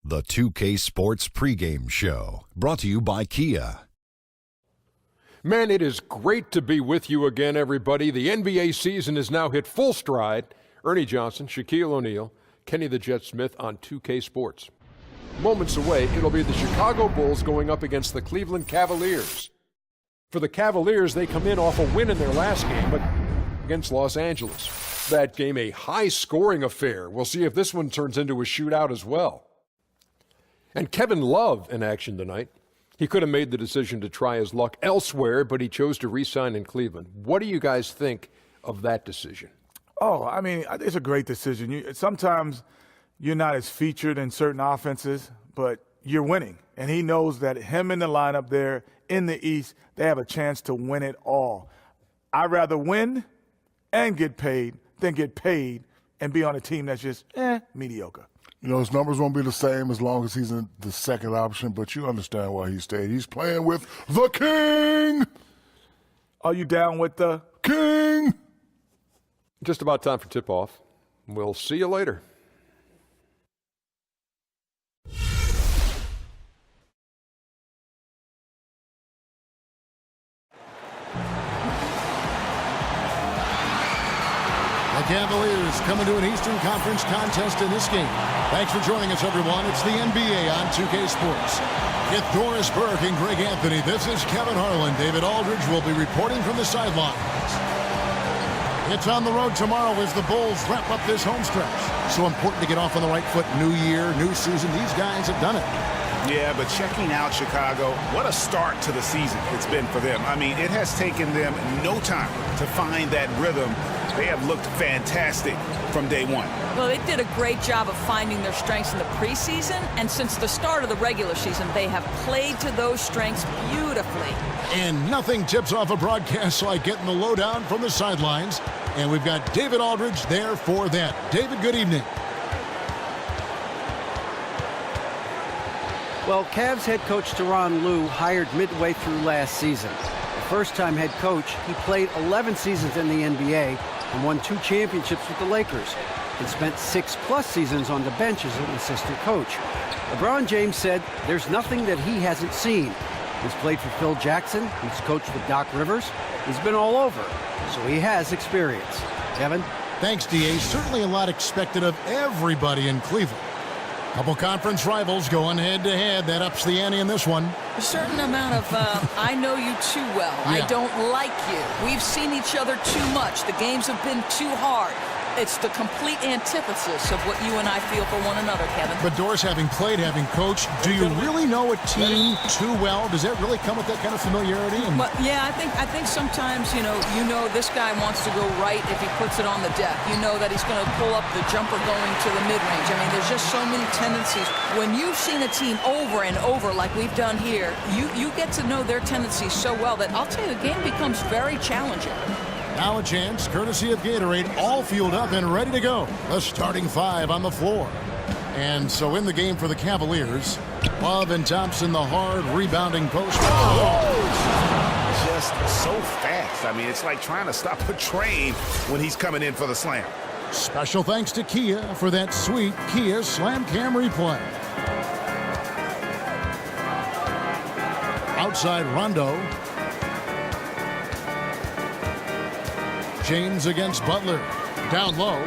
The 2K Sports pregame show, brought to you by Kia. Man, it is great to be with you again, everybody. The NBA season has now hit full stride. Ernie Johnson, Shaquille O'Neal, Kenny the Jet Smith on 2K Sports. Moments away, it'll be the Chicago Bulls going up against the Cleveland Cavaliers. For the Cavaliers, they come in off a win in their last game, but against Los Angeles. That game, a high-scoring affair. We'll see if this one turns into a shootout as well. And Kevin Love in action tonight. He could have made the decision to try his luck elsewhere, but he chose to re-sign in Cleveland. What do you guys think of that decision? Oh, I mean, it's a great decision. Sometimes you're not as featured in certain offenses, but you're winning. And he knows that him in the lineup there in the East, they have a chance to win it all. I'd rather win and get paid than get paid and be on a team that's just mediocre. You know, his numbers won't be the same as long as he's in the second option, but you understand why he stayed. He's playing with the King. Are you down with the King? Just about time for tip-off. We'll see you later. The Cavaliers coming to an Eastern Conference contest in this game. Thanks for joining us, everyone. It's the NBA on 2K Sports. With Doris Burke and Greg Anthony, this is Kevin Harlan. David Aldridge will be reporting from the sidelines. It's on the road tomorrow as the Bulls wrap up this home stretch. So important to get off on the right foot. New year, new season. These guys have done it. Yeah, but checking out Chicago, what a start to the season it's been for them. I mean, it has taken them no time to find that rhythm. They have looked fantastic from day one. Well, they did a great job of finding their strengths in the preseason, and since the start of the regular season, they have played to those strengths beautifully. And nothing tips off a broadcast like getting the lowdown from the sidelines. And we've got David Aldridge there for that. David, good evening. Well, Cavs head coach Tyronn Lue hired midway through last season. The first-time head coach, he played 11 seasons in the NBA and won 2 championships with the Lakers and spent 6+ seasons on the bench as an assistant coach. LeBron James said there's nothing that he hasn't seen. He's played for Phil Jackson. He's coached with Doc Rivers. He's been all over, so he has experience. Kevin? Thanks, D.A. Certainly a lot expected of everybody in Cleveland. Couple conference rivals going head-to-head. That ups the ante in this one. A certain amount of, I know you too well. Yeah. I don't like you. We've seen each other too much. The games have been too hard. It's the complete antithesis of what you and I feel for one another, Kevin. But Doris, having played, having coached, do you really know a team too well? Does that really come with that kind of familiarity? But yeah, I think sometimes, you know this guy wants to go right if he puts it on the deck. You know that he's going to pull up the jumper going to the mid-range. I mean, there's just so many tendencies. When you've seen a team over and over like we've done here, you get to know their tendencies so well that I'll tell you, the game becomes very challenging. Now a chance, courtesy of Gatorade, all fueled up and ready to go. The starting 5 on the floor. And so in the game for the Cavaliers, Love and Thompson, the hard rebounding post. Oh! Just so fast. I mean, it's like trying to stop a train when he's coming in for the slam. Special thanks to Kia for that sweet Kia Slam Cam replay. Outside Rondo. James against Butler. Down low.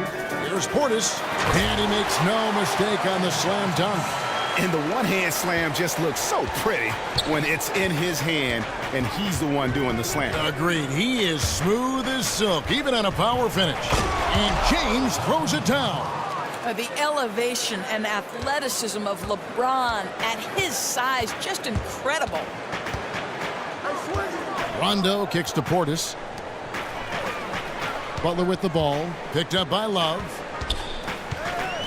Here's Portis. And he makes no mistake on the slam dunk. And the one-hand slam just looks so pretty when it's in his hand and he's the one doing the slam. Agreed. He is smooth as silk, even on a power finish. And James throws it down. The elevation and athleticism of LeBron at his size, just incredible. Rondo kicks to Portis. Butler with the ball, picked up by Love.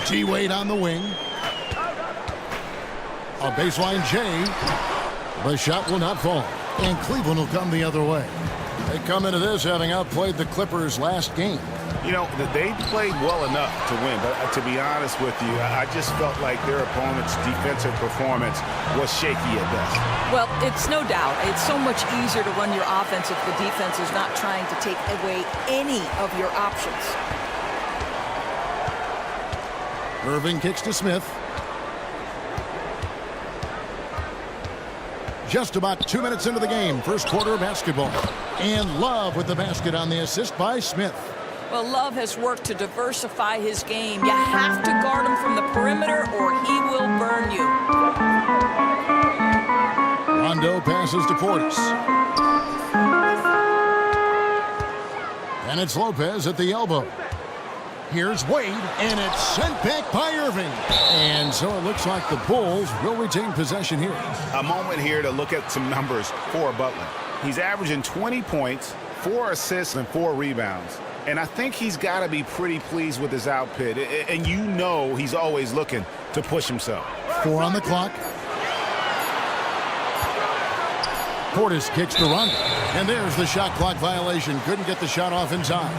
T-Wade on the wing. A baseline J. The shot will not fall, and Cleveland will come the other way. They come into this having outplayed the Clippers last game. You know, they played well enough to win, but to be honest with you, I just felt like their opponent's defensive performance was shaky at best. Well, it's no doubt. It's so much easier to run your offense if the defense is not trying to take away any of your options. Irving kicks to Smith. Just about 2 minutes into the game, first quarter of basketball. And Love with the basket on the assist by Smith. Well, Love has worked to diversify his game. You have to guard him from the perimeter or he will burn you. Rondo passes to Portis. And it's Lopez at the elbow. Here's Wade, and it's sent back by Irving. And so it looks like the Bulls will retain possession here. A moment here to look at some numbers for Butler. He's averaging 20 points, 4 assists, and 4 rebounds. And I think he's got to be pretty pleased with his output. And you know he's always looking to push himself. 4 on the clock. Portis kicks to Rondo. And there's the shot clock violation. Couldn't get the shot off in time.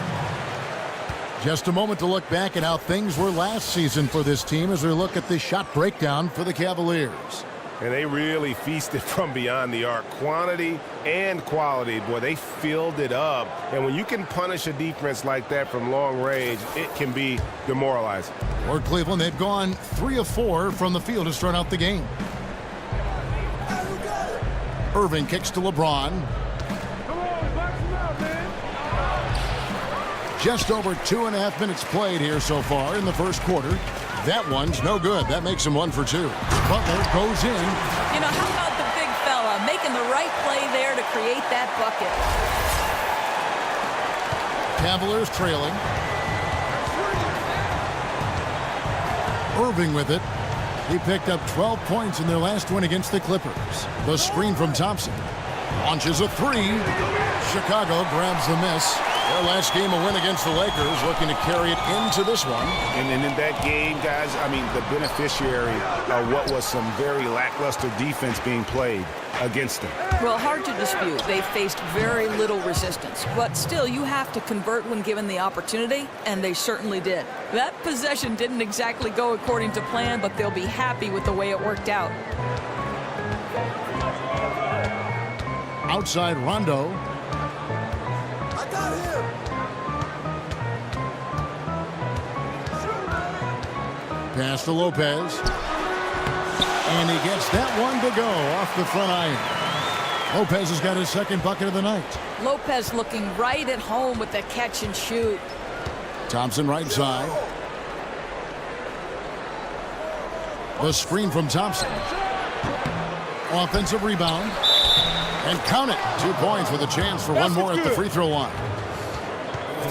Just a moment to look back at how things were last season for this team as we look at the shot breakdown for the Cavaliers. And they really feasted from beyond the arc. Quantity and quality. Boy, they filled it up. And when you can punish a defense like that from long range, it can be demoralizing. For Cleveland, they've gone 3 of 4 from the field to start out the game. Irving kicks to LeBron. Just over 2.5 minutes played here so far in the first quarter. That one's no good. That makes him 1 for 2. Butler goes in. You know, how about the big fella making the right play there to create that bucket? Cavaliers trailing. Irving with it. He picked up 12 points in their last win against the Clippers. The screen from Thompson. Launches a 3. Chicago grabs the miss. Their last game, a win against the Lakers, looking to carry it into this one. And in that game, guys, I mean, the beneficiary of what was some very lackluster defense being played against them. Well, hard to dispute. They faced very little resistance. But still, you have to convert when given the opportunity, and they certainly did. That possession didn't exactly go according to plan, but they'll be happy with the way it worked out. Outside Rondo. I got him. Pass to Lopez. And he gets that one to go off the front iron. Lopez has got his second bucket of the night. Lopez looking right at home with the catch and shoot. Thompson right side. The screen from Thompson. Offensive rebound. And count it. 2 points with a chance for one more at the free throw line.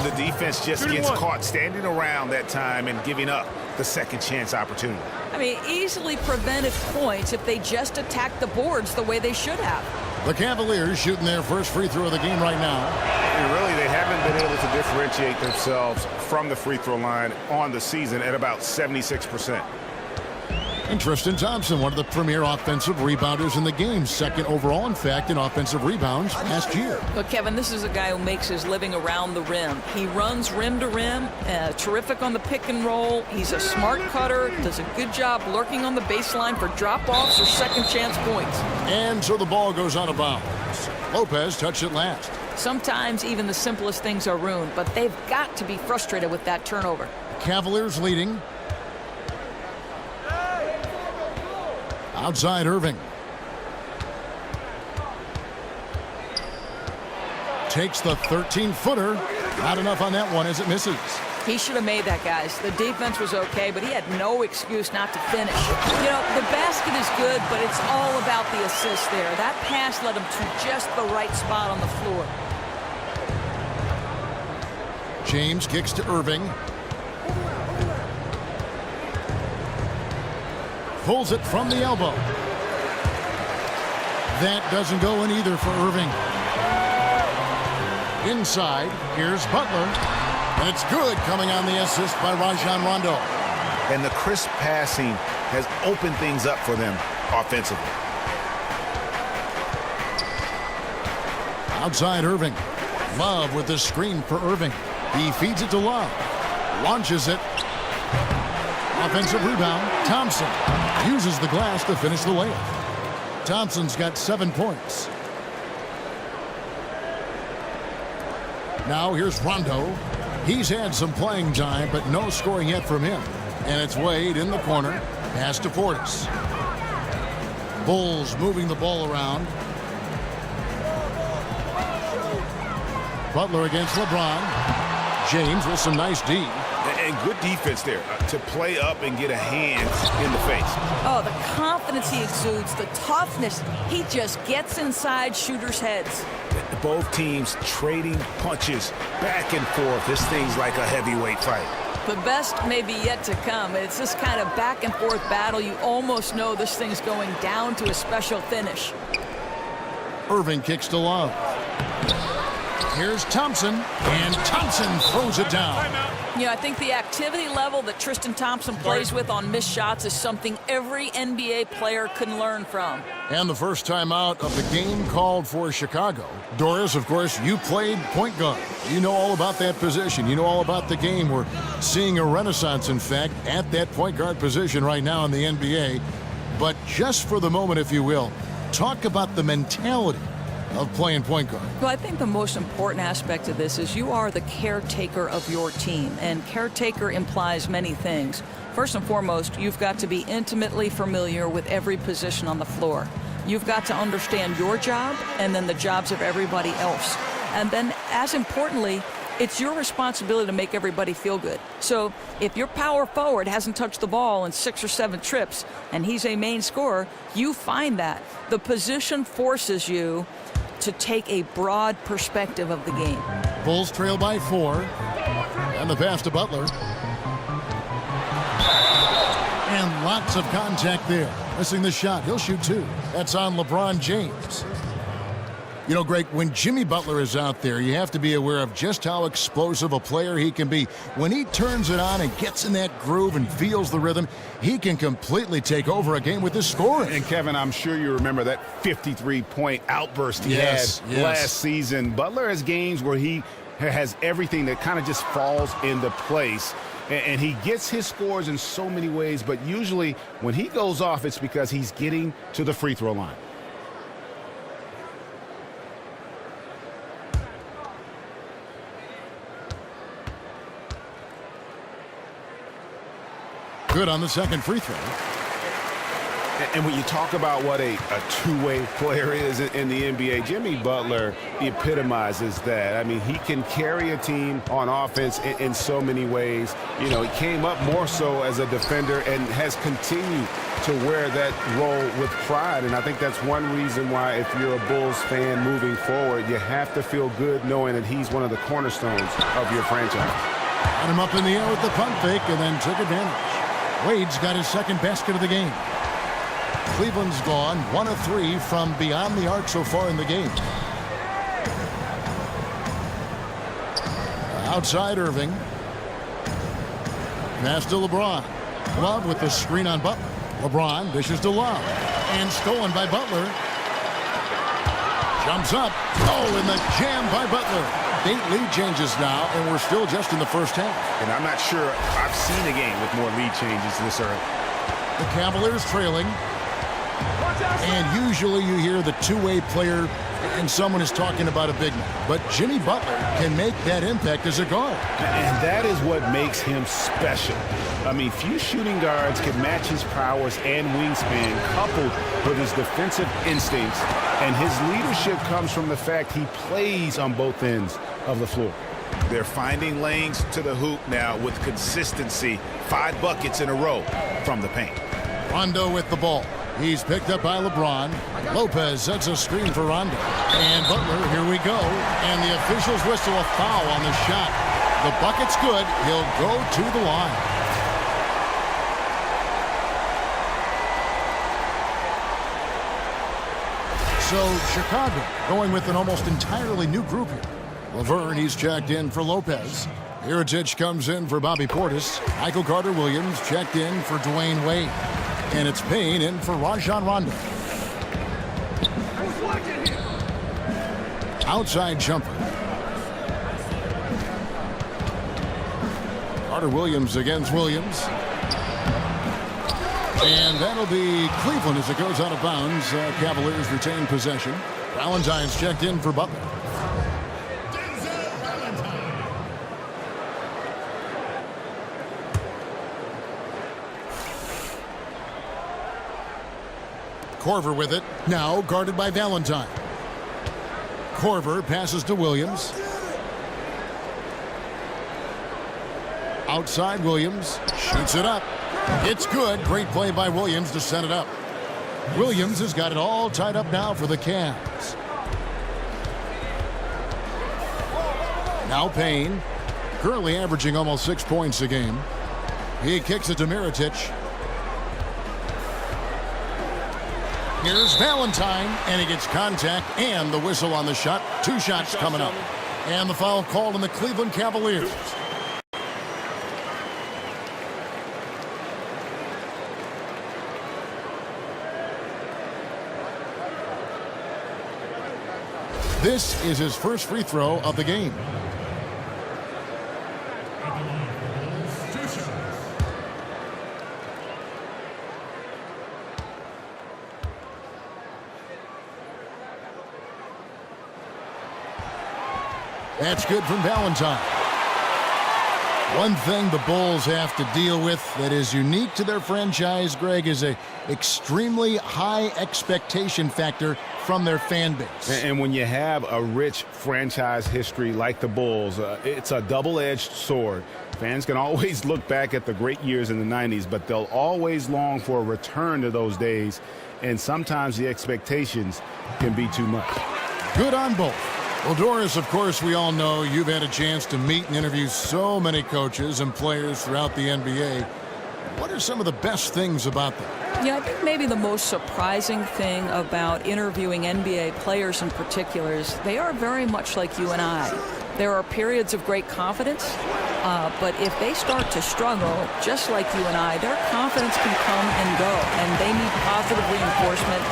The defense just gets caught standing around that time and giving up the second chance opportunity. I mean, easily prevented points if they just attacked the boards the way they should have. The Cavaliers shooting their first free throw of the game right now. And really, they haven't been able to differentiate themselves from the free throw line on the season at about 76%. And Tristan Thompson, one of the premier offensive rebounders in the game. Second overall, in fact, in offensive rebounds last year. But, Kevin, this is a guy who makes his living around the rim. He runs rim to rim, terrific on the pick and roll. He's a smart cutter, does a good job lurking on the baseline for drop-offs or second chance points. And so the ball goes out of bounds. Lopez touched it last. Sometimes even the simplest things are ruined, but they've got to be frustrated with that turnover. Cavaliers leading. Outside Irving. Takes the 13-footer. Not enough on that one as it misses. He should have made that, guys. The defense was okay, but he had no excuse not to finish. You know, the basket is good, but it's all about the assist there. That pass led him to just the right spot on the floor. James kicks to Irving. Pulls it from the elbow. That doesn't go in either for Irving. Inside, here's Butler. And it's good, coming on the assist by Rajon Rondo. And the crisp passing has opened things up for them offensively. Outside Irving. Love with the screen for Irving. He feeds it to Love. Launches it. Offensive rebound. Thompson uses the glass to finish the layup. Thompson's got 7 points. Now here's Rondo. He's had some playing time, but no scoring yet from him. And it's Wade in the corner. Pass to Portis. Bulls moving the ball around. Butler against LeBron. James with some nice D. And good defense there to play up and get a hand in the face. Oh, the confidence he exudes, the toughness. He just gets inside shooters' heads. Both teams trading punches back and forth. This thing's like a heavyweight fight. The best may be yet to come. It's this kind of back and forth battle. You almost know this thing's going down to a special finish. Irving kicks to Love. Here's Thompson, and Thompson throws it down. You know, I think the activity level that Tristan Thompson plays with on missed shots is something every NBA player can learn from. And the first time out of the game called for Chicago. Doris, of course, you played point guard. You know all about that position. You know all about the game. We're seeing a renaissance, in fact, at that point guard position right now in the NBA. But just for the moment, if you will, talk about the mentality of playing point guard. Well, I think the most important aspect of this is you are the caretaker of your team, and caretaker implies many things. First and foremost, you've got to be intimately familiar with every position on the floor. You've got to understand your job and then the jobs of everybody else. And then, as importantly, it's your responsibility to make everybody feel good. So if your power forward hasn't touched the ball in 6 or 7 trips and he's a main scorer, you find that. The position forces you to take a broad perspective of the game. Bulls trail by 4. And the pass to Butler. And lots of contact there. Missing the shot. He'll shoot 2. That's on LeBron James. You know, Greg, when Jimmy Butler is out there, you have to be aware of just how explosive a player he can be. When he turns it on and gets in that groove and feels the rhythm, he can completely take over a game with his scoring. And, Kevin, I'm sure you remember that 53-point outburst he had last season. Butler has games where he has everything that kind of just falls into place. And he gets his scores in so many ways, but usually when he goes off, it's because he's getting to the free throw line. Good on the second free throw. And when you talk about what a two-way player is in the NBA, Jimmy Butler epitomizes that. I mean, he can carry a team on offense in so many ways. You know, he came up more so as a defender and has continued to wear that role with pride. And I think that's one reason why, if you're a Bulls fan moving forward, you have to feel good knowing that he's one of the cornerstones of your franchise. Got him up in the air with the pump fake and then took advantage. Wade's got his second basket of the game. Cleveland's gone 1 of 3 from beyond the arc so far in the game. Outside Irving. Pass to LeBron. Love with the screen on Butler. LeBron dishes to Love. And stolen by Butler. Jumps up. Oh, and the jam by Butler. 8 lead changes now, and we're still just in the first half. And I'm not sure I've seen a game with more lead changes this early. The Cavaliers trailing. And usually you hear the two-way player and someone is talking about a big man. But Jimmy Butler can make that impact as a guard. And that is what makes him special. I mean, few shooting guards can match his prowess and wingspan coupled with his defensive instincts. And his leadership comes from the fact he plays on both ends of the floor. They're finding lanes to the hoop now with consistency. 5 buckets in a row from the paint. Rondo with the ball. He's picked up by LeBron. Lopez sets a screen for Rondo. And Butler, here we go. And the officials whistle a foul on the shot. The bucket's good. He'll go to the line. So Chicago going with an almost entirely new group here. Laverne, he's checked in for Lopez. Mirotic comes in for Bobby Portis. Michael Carter-Williams checked in for Dwayne Wade. And it's Payne in for Rajon Rondo. Outside jumper. Carter-Williams against Williams. And that'll be Cleveland as it goes out of bounds. Cavaliers retain possession. Valentine's checked in for Butler. Korver with it. Now guarded by Valentine. Korver passes to Williams. Outside Williams. Shoots it up. It's good. Great play by Williams to set it up. Williams has got it all tied up now for the Cavs. Now Payne. Currently averaging almost 6 points a game. He kicks it to Mirotic. Here's Valentine, and he gets contact and the whistle on the shot. 2 shots coming up. And the foul called on the Cleveland Cavaliers. This is his first free throw of the game. That's good from Valentine. One thing the Bulls have to deal with that is unique to their franchise, Greg, is a extremely high expectation factor from their fan base. And when you have a rich franchise history like the Bulls, it's a double-edged sword. Fans can always look back at the great years in the 90s, but they'll always long for a return to those days, and sometimes the expectations can be too much. Good on both. Well, Doris, of course, we all know you've had a chance to meet and interview so many coaches and players throughout the NBA. What are some of the best things about them? Yeah, I think maybe the most surprising thing about interviewing NBA players in particular is they are very much like you and I. There are periods of great confidence, but if they start to struggle, just like you and I, their confidence can come and go, and they need positive reinforcement.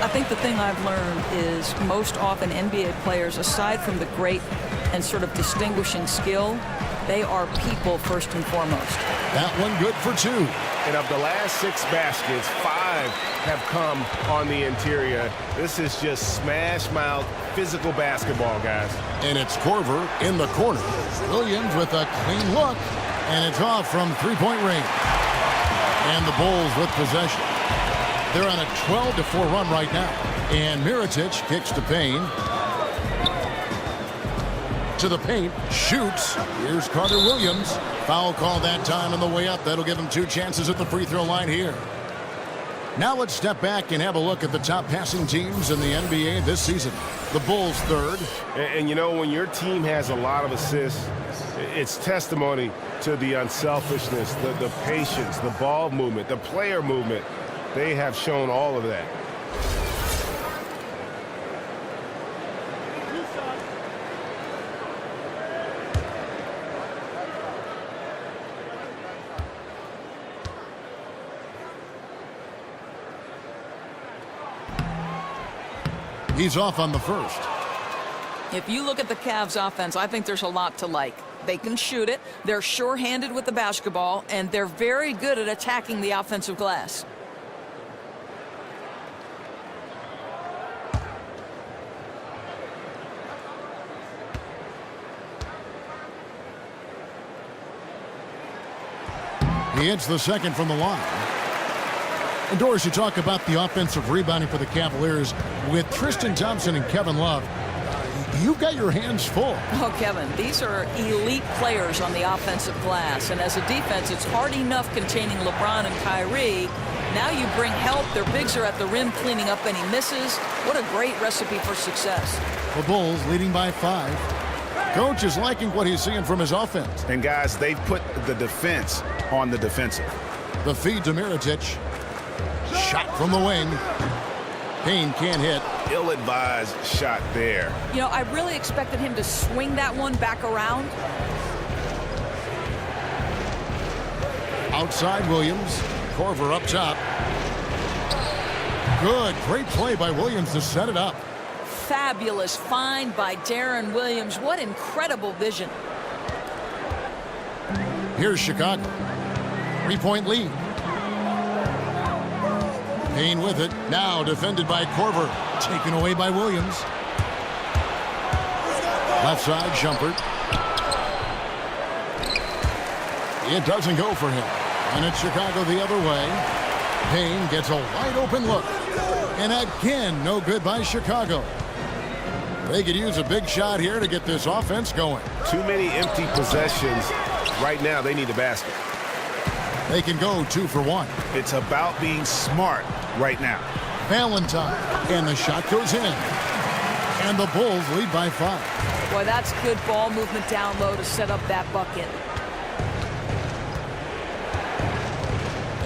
I think the thing I've learned is most often NBA players, aside from the great and sort of distinguishing skill, they are people first and foremost. That one good for 2. And of the last 6 baskets, 5 have come on the interior. This is just smash-mouth physical basketball, guys. And it's Korver in the corner. Williams with a clean look, and it's off from three-point range. And the Bulls with possession. They're on a 12-4 run right now. And Mirotic kicks to Payne. To the paint, shoots. Here's Carter Williams. Foul call that time on the way up. That'll give him 2 chances at the free throw line here. Now let's step back and have a look at the top passing teams in the NBA this season. The Bulls third. And you know, when your team has a lot of assists, it's testimony to the unselfishness, the patience, the ball movement, the player movement. They have shown all of that. He's off on the first. If you look at the Cavs offense, I think there's a lot to like. They can shoot it, they're sure-handed with the basketball, and they're very good at attacking the offensive glass. He hits the second from the line. And Doris, you talk about the offensive rebounding for the Cavaliers with Tristan Thompson and Kevin Love. You've got your hands full. Oh, Kevin, these are elite players on the offensive glass. And as a defense, it's hard enough containing LeBron and Kyrie. Now you bring help. Their bigs are at the rim cleaning up any misses. What a great recipe for success. The Bulls leading by 5. Coach is liking what he's seeing from his offense. And, guys, they've put the defense on the defensive. The feed to Mirotic. Shot from the wing. Payne can't hit. Ill-advised shot there. You know, I really expected him to swing that one back around. Outside Williams. Korver up top. Good. Great play by Williams to set it up. Fabulous find by Darren Williams. What incredible vision. Here's Chicago. 3-point lead. Payne with it. Now defended by Korver. Taken away by Williams. Left side, Shumpert. It doesn't go for him. And it's Chicago the other way. Payne gets a wide open look. And again, no good by Chicago. They could use a big shot here to get this offense going. Too many empty possessions Right now, they need a basket. They can go 2 for 1. It's about being smart right now. Valentine, and the shot goes in. And the Bulls lead by 5. Boy, that's good ball movement down low to set up that bucket.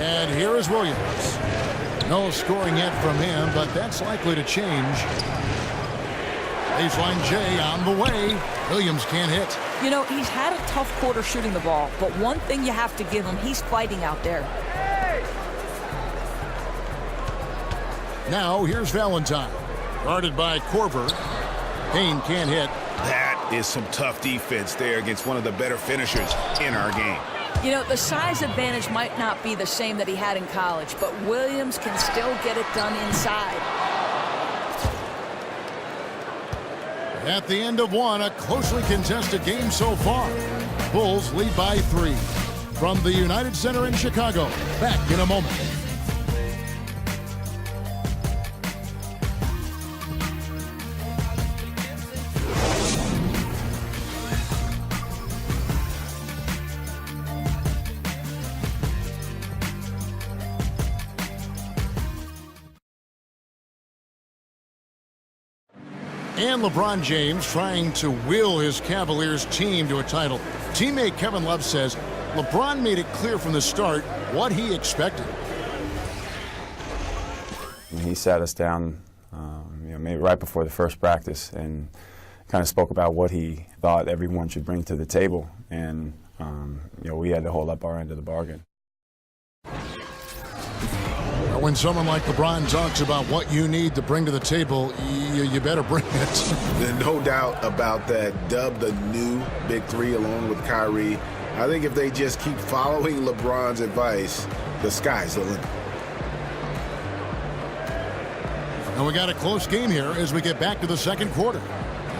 And here is Williams. No scoring yet from him, but that's likely to change. Baseline J on the way. Williams can't hit. You know, he's had a tough quarter shooting the ball, but one thing you have to give him, he's fighting out there. Now here's Valentine. Guarded by Korver. Payne can't hit. That is some tough defense there against one of the better finishers in our game. You know, the size advantage might not be the same that he had in college, but Williams can still get it done inside. At the end of one, a closely contested game so far. Bulls lead by 3. From the United Center in Chicago, back in a moment. And LeBron James trying to will his Cavaliers team to a title. Teammate Kevin Love says LeBron made it clear from the start what he expected. He sat us down maybe right before the first practice and kind of spoke about what he thought everyone should bring to the table. And we had to hold up our end of the bargain. When someone like LeBron talks about what you need to bring to the table, you better bring it. There's no doubt about that. Dubbed the new Big Three along with Kyrie. I think if they just keep following LeBron's advice, the sky's the limit. And we got a close game here as we get back to the second quarter.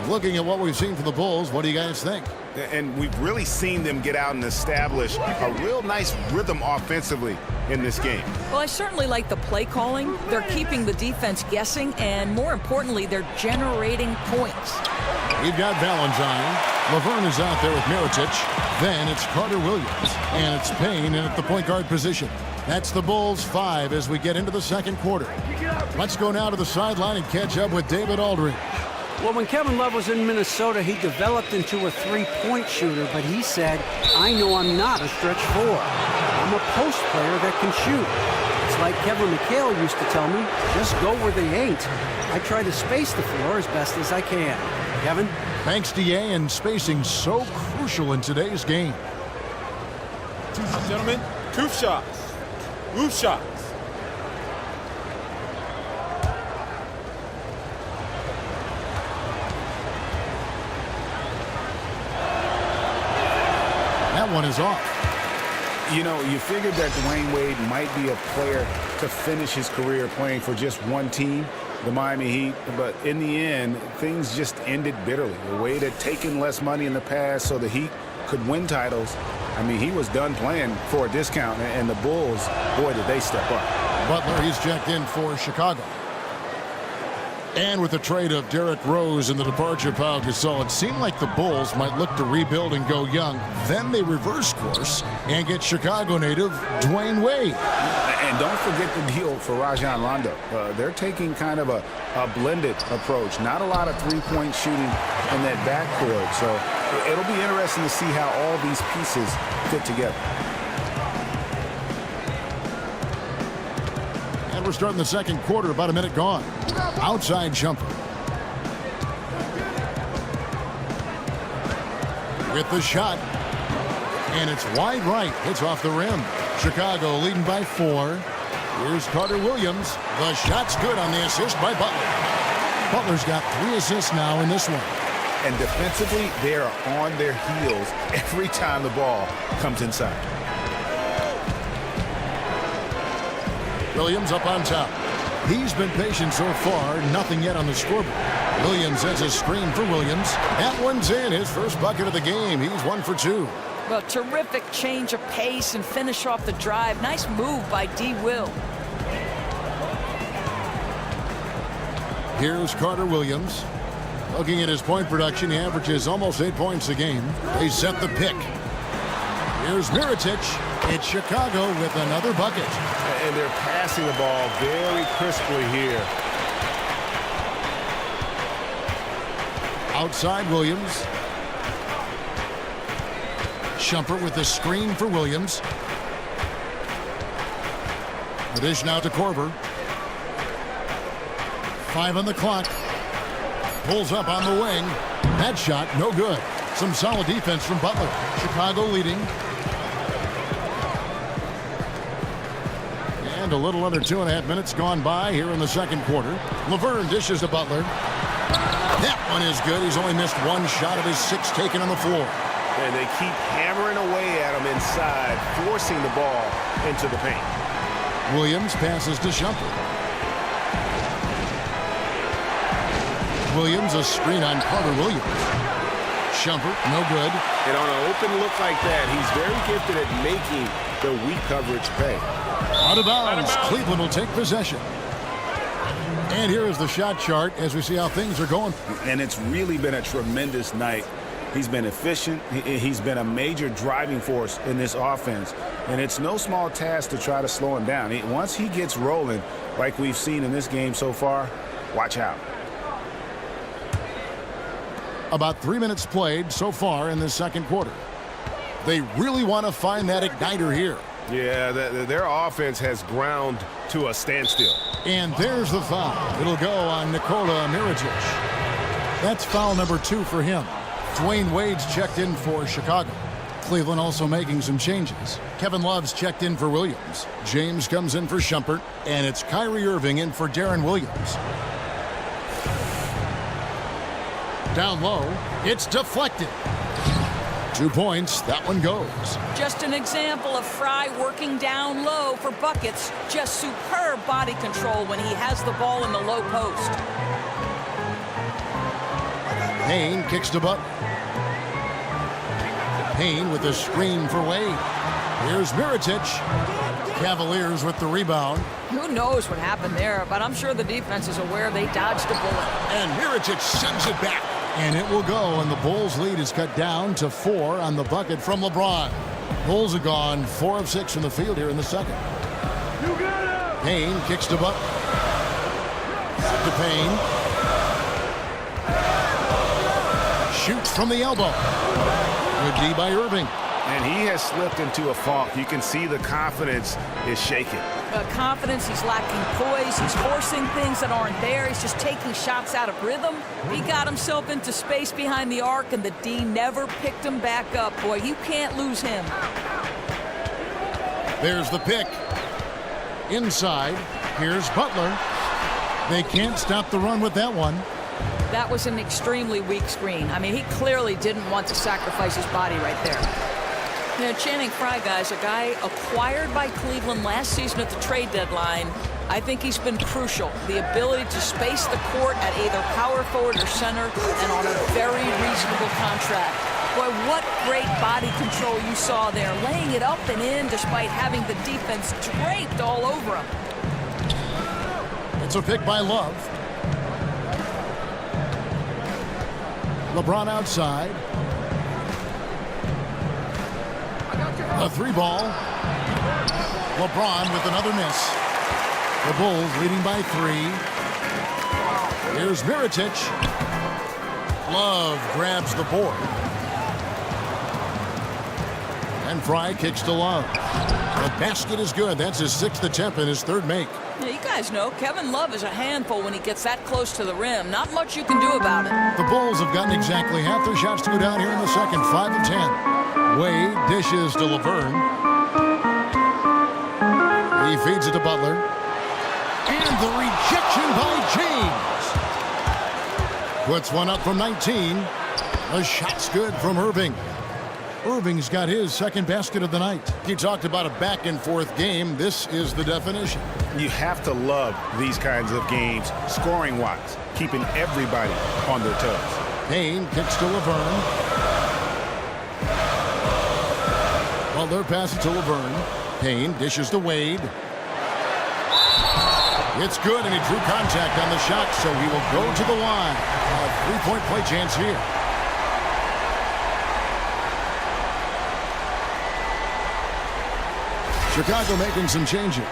Looking at what we've seen from the Bulls, what do you guys think? And we've really seen them get out and establish a real nice rhythm offensively in this game. Well, I certainly like the play calling. They're keeping the defense guessing, and more importantly, they're generating points. We've got Valentine. Laverne is out there with Mirotic. Then it's Carter Williams. And it's Payne in at the point guard position. That's the Bulls 5 as we get into the second quarter. Let's go now to the sideline and catch up with David Aldridge. Well, when Kevin Love was in Minnesota, he developed into a three-point shooter, but he said, I know I'm not a stretch 4. I'm a post player that can shoot. It's like Kevin McHale used to tell me, just go where they ain't. I try to space the floor as best as I can. Kevin? Thanks, D.A., and spacing so crucial in today's game. Gentlemen, 2 shots. Move shots. That one is off. You know, you figured that Dwayne Wade might be a player to finish his career playing for just one team, the Miami Heat, but in the end, things just ended bitterly. Wade had taken less money in the past so the Heat could win titles. I mean, he was done playing for a discount, and the Bulls, boy, did they step up. Butler, he's checked in for Chicago. And with the trade of Derrick Rose and the departure of Pau Gasol, it seemed like the Bulls might look to rebuild and go young. Then they reverse course and get Chicago native Dwayne Wade. And don't forget the deal for Rajon Rondo. They're taking kind of a blended approach. Not a lot of three-point shooting in that backcourt. So it'll be interesting to see how all these pieces fit together. We're starting the second quarter, about a minute gone. Outside jumper. With the shot. And it's wide right. It's off the rim. Chicago leading by 4. Here's Carter Williams. The shot's good on the assist by Butler. Butler's got 3 assists now in this one. And defensively, they are on their heels every time the ball comes inside. Williams up on top. He's been patient so far. Nothing yet on the scoreboard. Williams has a screen for Williams. That one's in. His first bucket of the game. He's 1 for 2. Well, terrific change of pace and finish off the drive. Nice move by D. Will. Here's Carter Williams. Looking at his point production, he averages almost 8 points a game. They set the pick. Here's Mirotic. It's Chicago with another bucket. And they're passing the ball very crisply here. Outside Williams. Shumpert with the screen for Williams. The dish now to Korver. 5 on the clock. Pulls up on the wing. That shot, no good. Some solid defense from Butler. Chicago leading. And a little under 2.5 minutes gone by here in the second quarter. Laverne dishes to Butler. That one is good. He's only missed one shot of his 6 taken on the floor. And they keep hammering away at him inside, forcing the ball into the paint. Williams passes to Shumpert. Williams, a screen on Carter Williams. Shumpert, no good. And on an open look like that, he's very gifted at making the weak coverage pay. Out of bounds. Cleveland will take possession. And here is the shot chart as we see how things are going. And it's really been a tremendous night. He's been efficient. He's been a major driving force in this offense. And it's no small task to try to slow him down. Once he gets rolling, like we've seen in this game so far, watch out. About 3 minutes played so far in the second quarter. They really want to find that igniter here. Yeah, their offense has ground to a standstill. And there's the foul. It'll go on Nikola Mirotic. That's foul number 2 for him. Dwayne Wade's checked in for Chicago. Cleveland also making some changes. Kevin Love's checked in for Williams. James comes in for Shumpert. And it's Kyrie Irving in for Darren Williams. Down low. It's deflected. 2 points. That one goes. Just an example of Fry working down low for buckets. Just superb body control when he has the ball in the low post. Payne kicks to Butler. Payne with a screen for Wade. Here's Mirotic. Cavaliers with the rebound. Who knows what happened there, but I'm sure the defense is aware they dodged a bullet. And Mirotic sends it back. And it will go, and the Bulls' lead is cut down to 4 on the bucket from LeBron. Bulls are gone 4 of 6 from the field here in the second. Payne kicks to Butler. Back to Payne. Shoots from the elbow. Good D by Irving. And he has slipped into a funk. You can see the confidence is shaken. Confidence, he's lacking poise, he's forcing things that aren't there, he's just taking shots out of rhythm. He got himself into space behind the arc, and the D never picked him back up. Boy, you can't lose him. There's the pick. Inside, here's Butler. They can't stop the run with that one. That was an extremely weak screen. I mean, he clearly didn't want to sacrifice his body right there. You know, Channing Frye, guys, a guy acquired by Cleveland last season at the trade deadline. I think he's been crucial. The ability to space the court at either power forward or center, and on a very reasonable contract. Boy, what great body control you saw there, laying it up and in despite having the defense draped all over him. It's a pick by Love. LeBron outside. A 3-ball. LeBron with another miss. The Bulls leading by 3. Here's Mirotic. Love grabs the board. And Fry kicks to Love. The basket is good. That's his 6th attempt and his 3rd make. Yeah, you guys know Kevin Love is a handful when he gets that close to the rim. Not much you can do about it. The Bulls have gotten exactly half their shots to go down here in the second, 5 of 10. Wade dishes to Laverne. He feeds it to Butler. And the rejection by James. Puts one up from 19. The shot's good from Irving. Irving's got his 2nd basket of the night. He talked about a back-and-forth game. This is the definition. You have to love these kinds of games, scoring-wise, keeping everybody on their toes. Payne kicks to Laverne. Butler passes to Laverne. Payne dishes to Wade. It's good, and he drew contact on the shot, so he will go to the line. A 3-point play chance here. Chicago making some changes.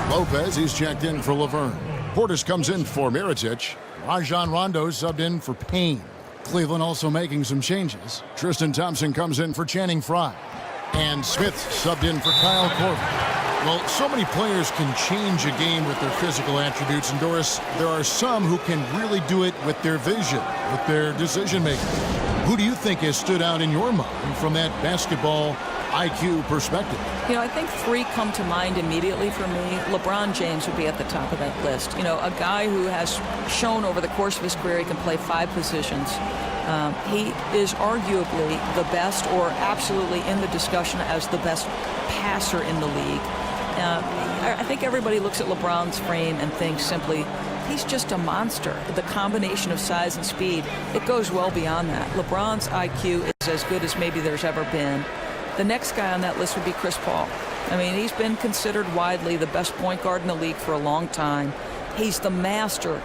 Lopez, he's checked in for Laverne. Portis comes in for Mirotic. Rajon Rondo subbed in for Payne. Cleveland also making some changes. Tristan Thompson comes in for Channing Frye. And Smith subbed in for Kyle Korver. Well, so many players can change a game with their physical attributes. And Doris, there are some who can really do it with their vision, with their decision-making. Who do you think has stood out in your mind from that basketball IQ perspective? You know, I think three come to mind immediately for me. LeBron James would be at the top of that list. You know, a guy who has shown over the course of his career he can play 5 positions. He is arguably the best, or absolutely in the discussion as the best passer in the league. I think everybody looks at LeBron's frame and thinks simply, he's just a monster. The combination of size and speed, it goes well beyond that. LeBron's IQ is as good as maybe there's ever been. The next guy on that list would be Chris Paul. I mean, he's been considered widely the best point guard in the league for a long time. He's the master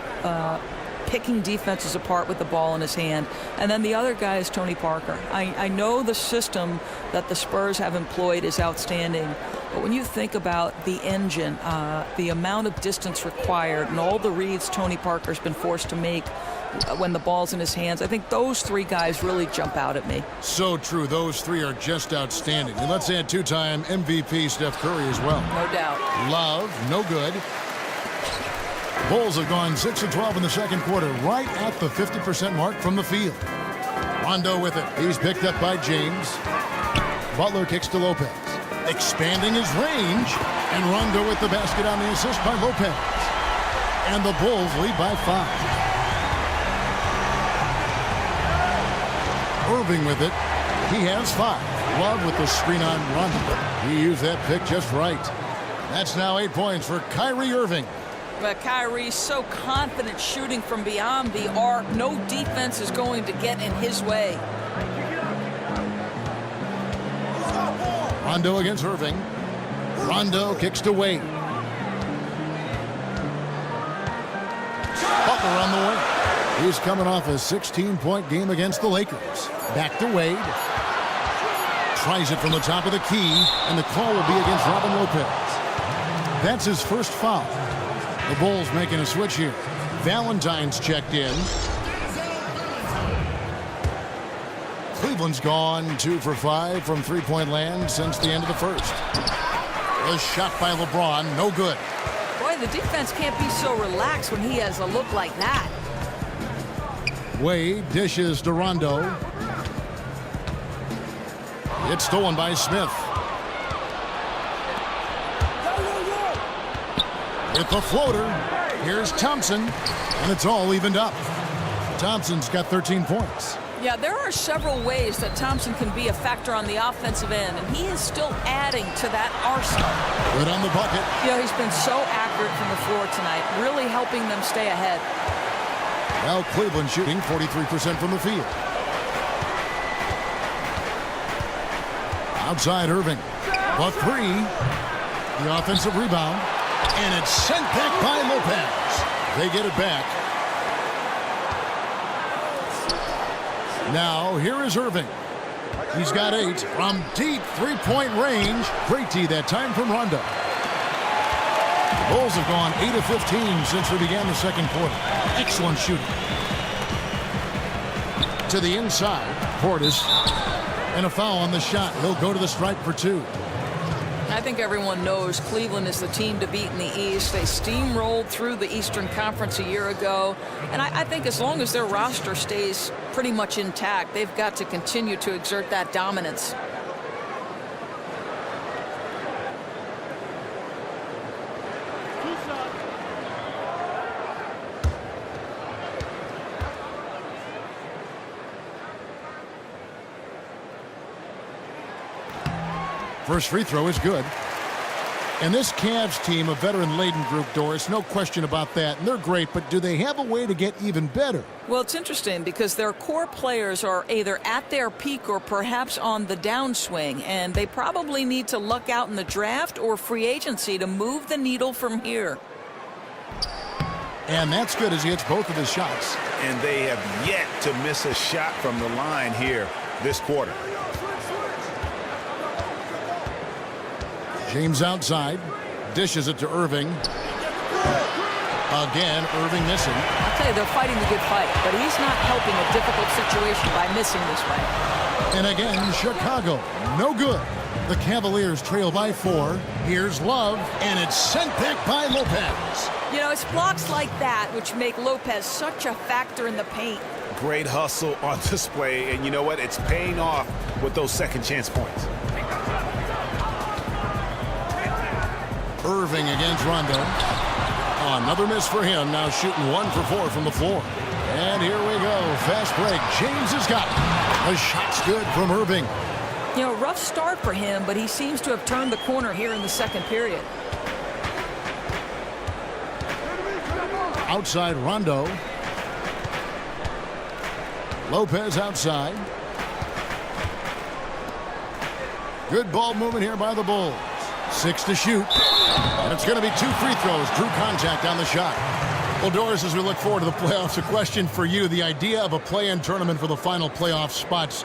picking defenses apart with the ball in his hand. And then the other guy is Tony Parker. I know the system that the Spurs have employed is outstanding, but when you think about the engine, the amount of distance required, and all the reads Tony Parker's been forced to make when the ball's in his hands, I think those three guys really jump out at me. So true. Those three are just outstanding. And let's add two-time MVP Steph Curry as well. No doubt. Love, no good. Bulls have gone 6 of 12 in the second quarter, right at the 50% mark from the field. Rondo with it. He's picked up by James. Butler kicks to Lopez, expanding his range. And Rondo with the basket on the assist by Lopez. And the Bulls lead by 5. Irving with it. He has 5. Love with the screen on Rondo. He used that pick just right. That's now 8 points for Kyrie Irving. But Kyrie's so confident shooting from beyond the arc. No defense is going to get in his way. Rondo against Irving. Rondo kicks to Wade. Butler on the way. He's coming off a 16-point game against the Lakers. Back to Wade. Tries it from the top of the key, and the call will be against Robin Lopez. That's his first foul. The Bulls making a switch here. Valentine's checked in. Cleveland's gone 2 for 5 from three-point land since the end of the first. A shot by LeBron, no good. Boy, the defense can't be so relaxed when he has a look like that. Wade dishes to Rondo. It's stolen by Smith. With the floater, here's Thompson, and it's all evened up. Thompson's got 13 points. Yeah, there are several ways that Thompson can be a factor on the offensive end, and he is still adding to that arsenal. Good on the bucket. You know, he's been so accurate from the floor tonight, really helping them stay ahead. Now Cleveland shooting 43% from the field. Outside Irving. The 3. The offensive rebound. And it's sent back by Lopez. They get it back. Now here is Irving. He's got 8 from deep three-point range. Great D that time from Rondo. The Bulls have gone 8 of 15 since we began the second quarter. Excellent shooting. To the inside, Portis. And a foul on the shot. He'll go to the stripe for 2. I think everyone knows Cleveland is the team to beat in the East. They steamrolled through the Eastern Conference a year ago. And I think as long as their roster stays pretty much intact, they've got to continue to exert that dominance. First free throw is good. And this Cavs team, a veteran-laden group, Doris, no question about that. And they're great, but do they have a way to get even better? Well, it's interesting because their core players are either at their peak or perhaps on the downswing, and they probably need to luck out in the draft or free agency to move the needle from here. And that's good as he hits both of his shots. And they have yet to miss a shot from the line here this quarter. James outside. Dishes it to Irving. Again, Irving missing. I'll tell you, they're fighting the good fight, but he's not helping a difficult situation by missing this way. And again, Chicago, no good. The Cavaliers trail by 4. Here's Love, and it's sent back by Lopez. You know, it's blocks like that which make Lopez such a factor in the paint. Great hustle on display, and you know what? It's paying off with those second chance points. Irving against Rondo. Another miss for him, now shooting 1 for 4 from the floor. And here we go, fast break. James has got it. The shot's good from Irving. You know, rough start for him, but he seems to have turned the corner here in the second period. Outside Rondo. Lopez outside. Good ball movement here by the Bulls. 6 to shoot. And it's going to be 2 free throws. Drew contact on the shot. Well, Doris, as we look forward to the playoffs, a question for you. The idea of a play-in tournament for the final playoff spots.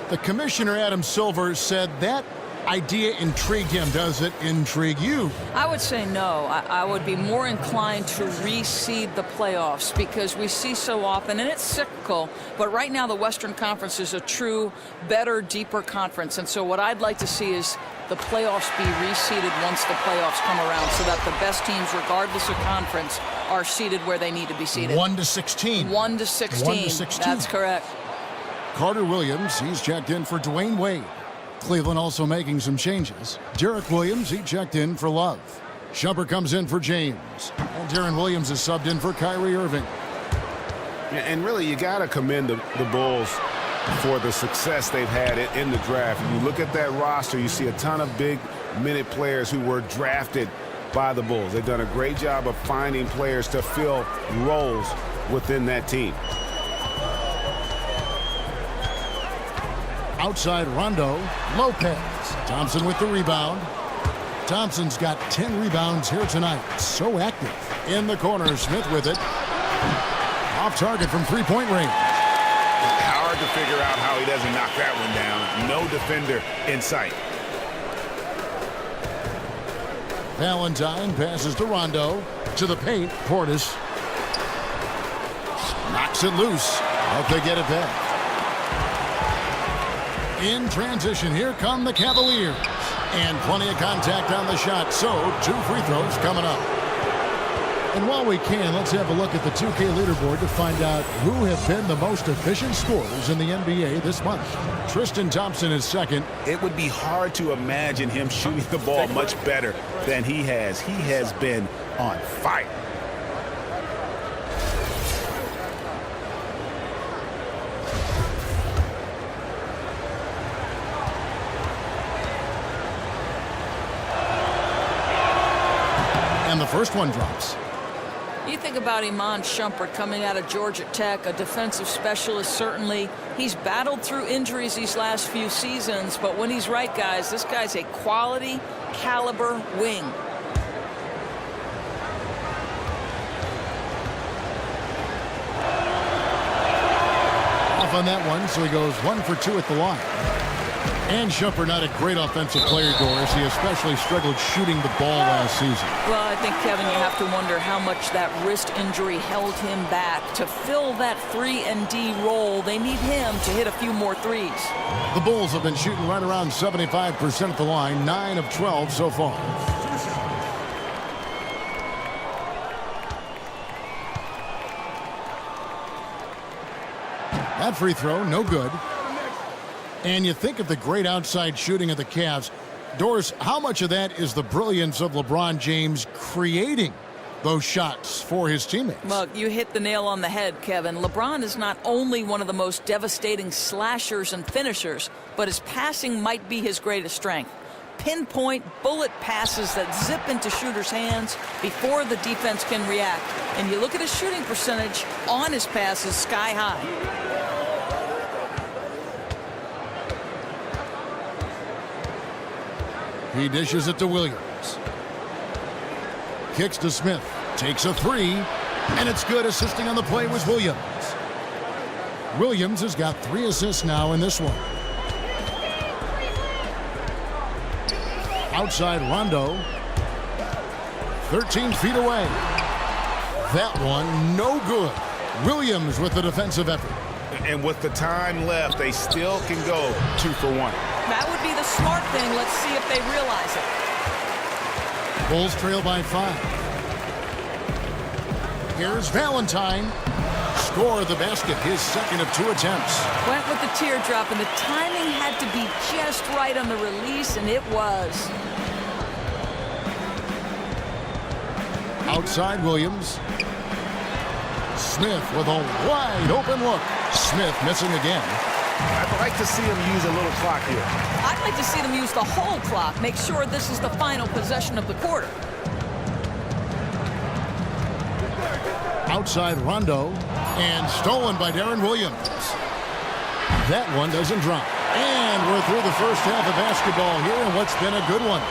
The commissioner, Adam Silver, said that idea intrigued him. Does it intrigue you? I would say no. I would be more inclined to reseed the playoffs because we see so often, and it's cyclical, but right now the Western Conference is a true, better, deeper conference. And so what I'd like to see is the playoffs be reseeded once the playoffs come around so that the best teams, regardless of conference, are seeded where they need to be seeded. 1 to 16. 1 to 16. 1 to 16. That's correct. Carter Williams, he's checked in for Dwayne Wade. Cleveland also making some changes. Derek Williams, he checked in for Love. Shumpert comes in for James. And Darren Williams is subbed in for Kyrie Irving. And really, you got to commend the Bulls for the success they've had in the draft. If you look at that roster, you see a ton of big-minute players who were drafted by the Bulls. They've done a great job of finding players to fill roles within that team. Outside Rondo, Lopez. Thompson with the rebound. Thompson's got 10 rebounds here tonight. So active. In the corner, Smith with it. Off target from three-point range. Hard to figure out how he doesn't knock that one down. No defender in sight. Valentine passes to Rondo. To the paint, Portis. Knocks it loose. Hope they get it back. In transition, here come the Cavaliers. And plenty of contact on the shot, so 2 free throws coming up. And while we can, let's have a look at the 2K leaderboard to find out who have been the most efficient scorers in the NBA this month. Tristan Thompson is second. It would be hard to imagine him shooting the ball much better than he has. He has been on fire. And the first one drops. You think about Iman Shumpert coming out of Georgia Tech, a defensive specialist, certainly. He's battled through injuries these last few seasons, but when he's right, guys, this guy's a quality caliber wing. Off on that one, so he goes 1 for 2 at the line. And Shumpert, not a great offensive player, Doris. He especially struggled shooting the ball last season. Well, I think, Kevin, you have to wonder how much that wrist injury held him back. To fill that 3-and-D role, they need him to hit a few more threes. The Bulls have been shooting right around 75% at the line, 9 of 12 so far. That free throw, no good. And you think of the great outside shooting of the Cavs. Doris, how much of that is the brilliance of LeBron James creating those shots for his teammates? Look, you hit the nail on the head, Kevin. LeBron is not only one of the most devastating slashers and finishers, but his passing might be his greatest strength. Pinpoint bullet passes that zip into shooters' hands before the defense can react. And you look at his shooting percentage on his passes, sky high. He dishes it to Williams. Kicks to Smith. Takes a 3. And it's good. Assisting on the play was Williams. Williams has got 3 assists now in this one. Outside Rondo. 13 feet away. That one, no good. Williams with the defensive effort. And with the time left, they still can go 2 for 1. That would be the smart thing. Let's see if they realize it. Bulls trail by 5. Here's Valentine. Score the basket, his second of 2 attempts. Went with the teardrop, and the timing had to be just right on the release, and it was. Outside Williams. Smith with a wide open look. Smith missing again. I'd like to see him use a little clock here. I'd like to see them use the whole clock. Make sure this is the final possession of the quarter. Outside Rondo. And stolen by Darren Williams. That one doesn't drop. And we're through the first half of basketball here in what's been a good one.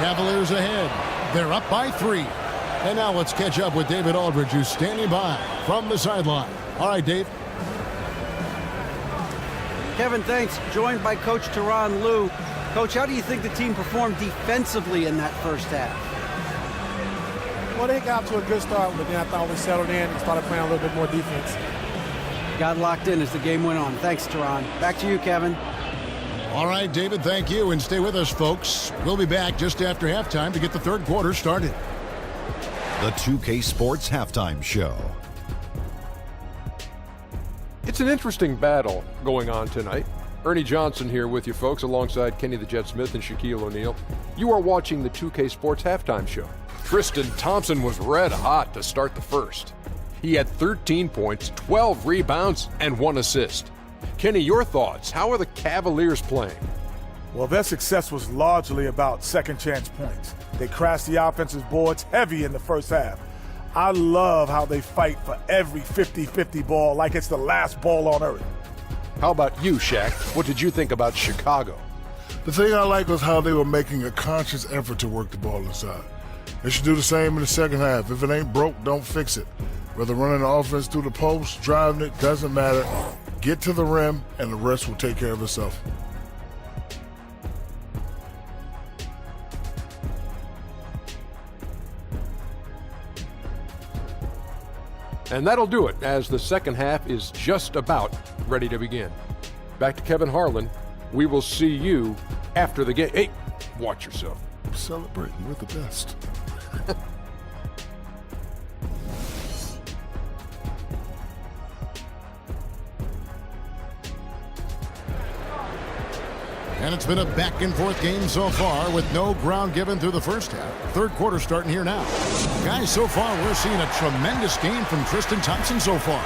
Cavaliers ahead. They're up by 3. And now let's catch up with David Aldridge, who's standing by from the sideline. All right, Dave. Kevin, thanks. Joined by Coach Tyronn Lue. Coach, how do you think the team performed defensively in that first half? Well, they got to a good start, but then I thought we settled in and started playing a little bit more defense. Got locked in as the game went on. Thanks, Tyronn. Back to you, Kevin. All right, David, thank you. And stay with us, folks. We'll be back just after halftime to get the third quarter started. The 2K Sports Halftime Show. It's an interesting battle going on tonight. Ernie Johnson here with you folks alongside Kenny the Jet Smith and Shaquille O'Neal. You are watching the 2K Sports Halftime Show. Tristan Thompson was red hot to start the first. He had 13 points, 12 rebounds, and 1 assist. Kenny, your thoughts? How are the Cavaliers playing? Well, their success was largely about second chance points. They crashed the offensive boards heavy in the first half. I love how they fight for every 50-50 ball like it's the last ball on earth. How about you, Shaq? What did you think about Chicago? The thing I like was how they were making a conscious effort to work the ball inside. They should do the same in the second half. If it ain't broke, don't fix it. Whether running the offense through the post, driving it, doesn't matter. Get to the rim, and the rest will take care of itself. And that'll do it, as the second half is just about ready to begin. Back to Kevin Harlan. We will see you after the game. Hey, watch yourself. Celebrating, we're the best. And it's been a back-and-forth game so far with no ground given through the first half. Third quarter starting here now. Guys, so far we're seeing a tremendous game from Tristan Thompson so far.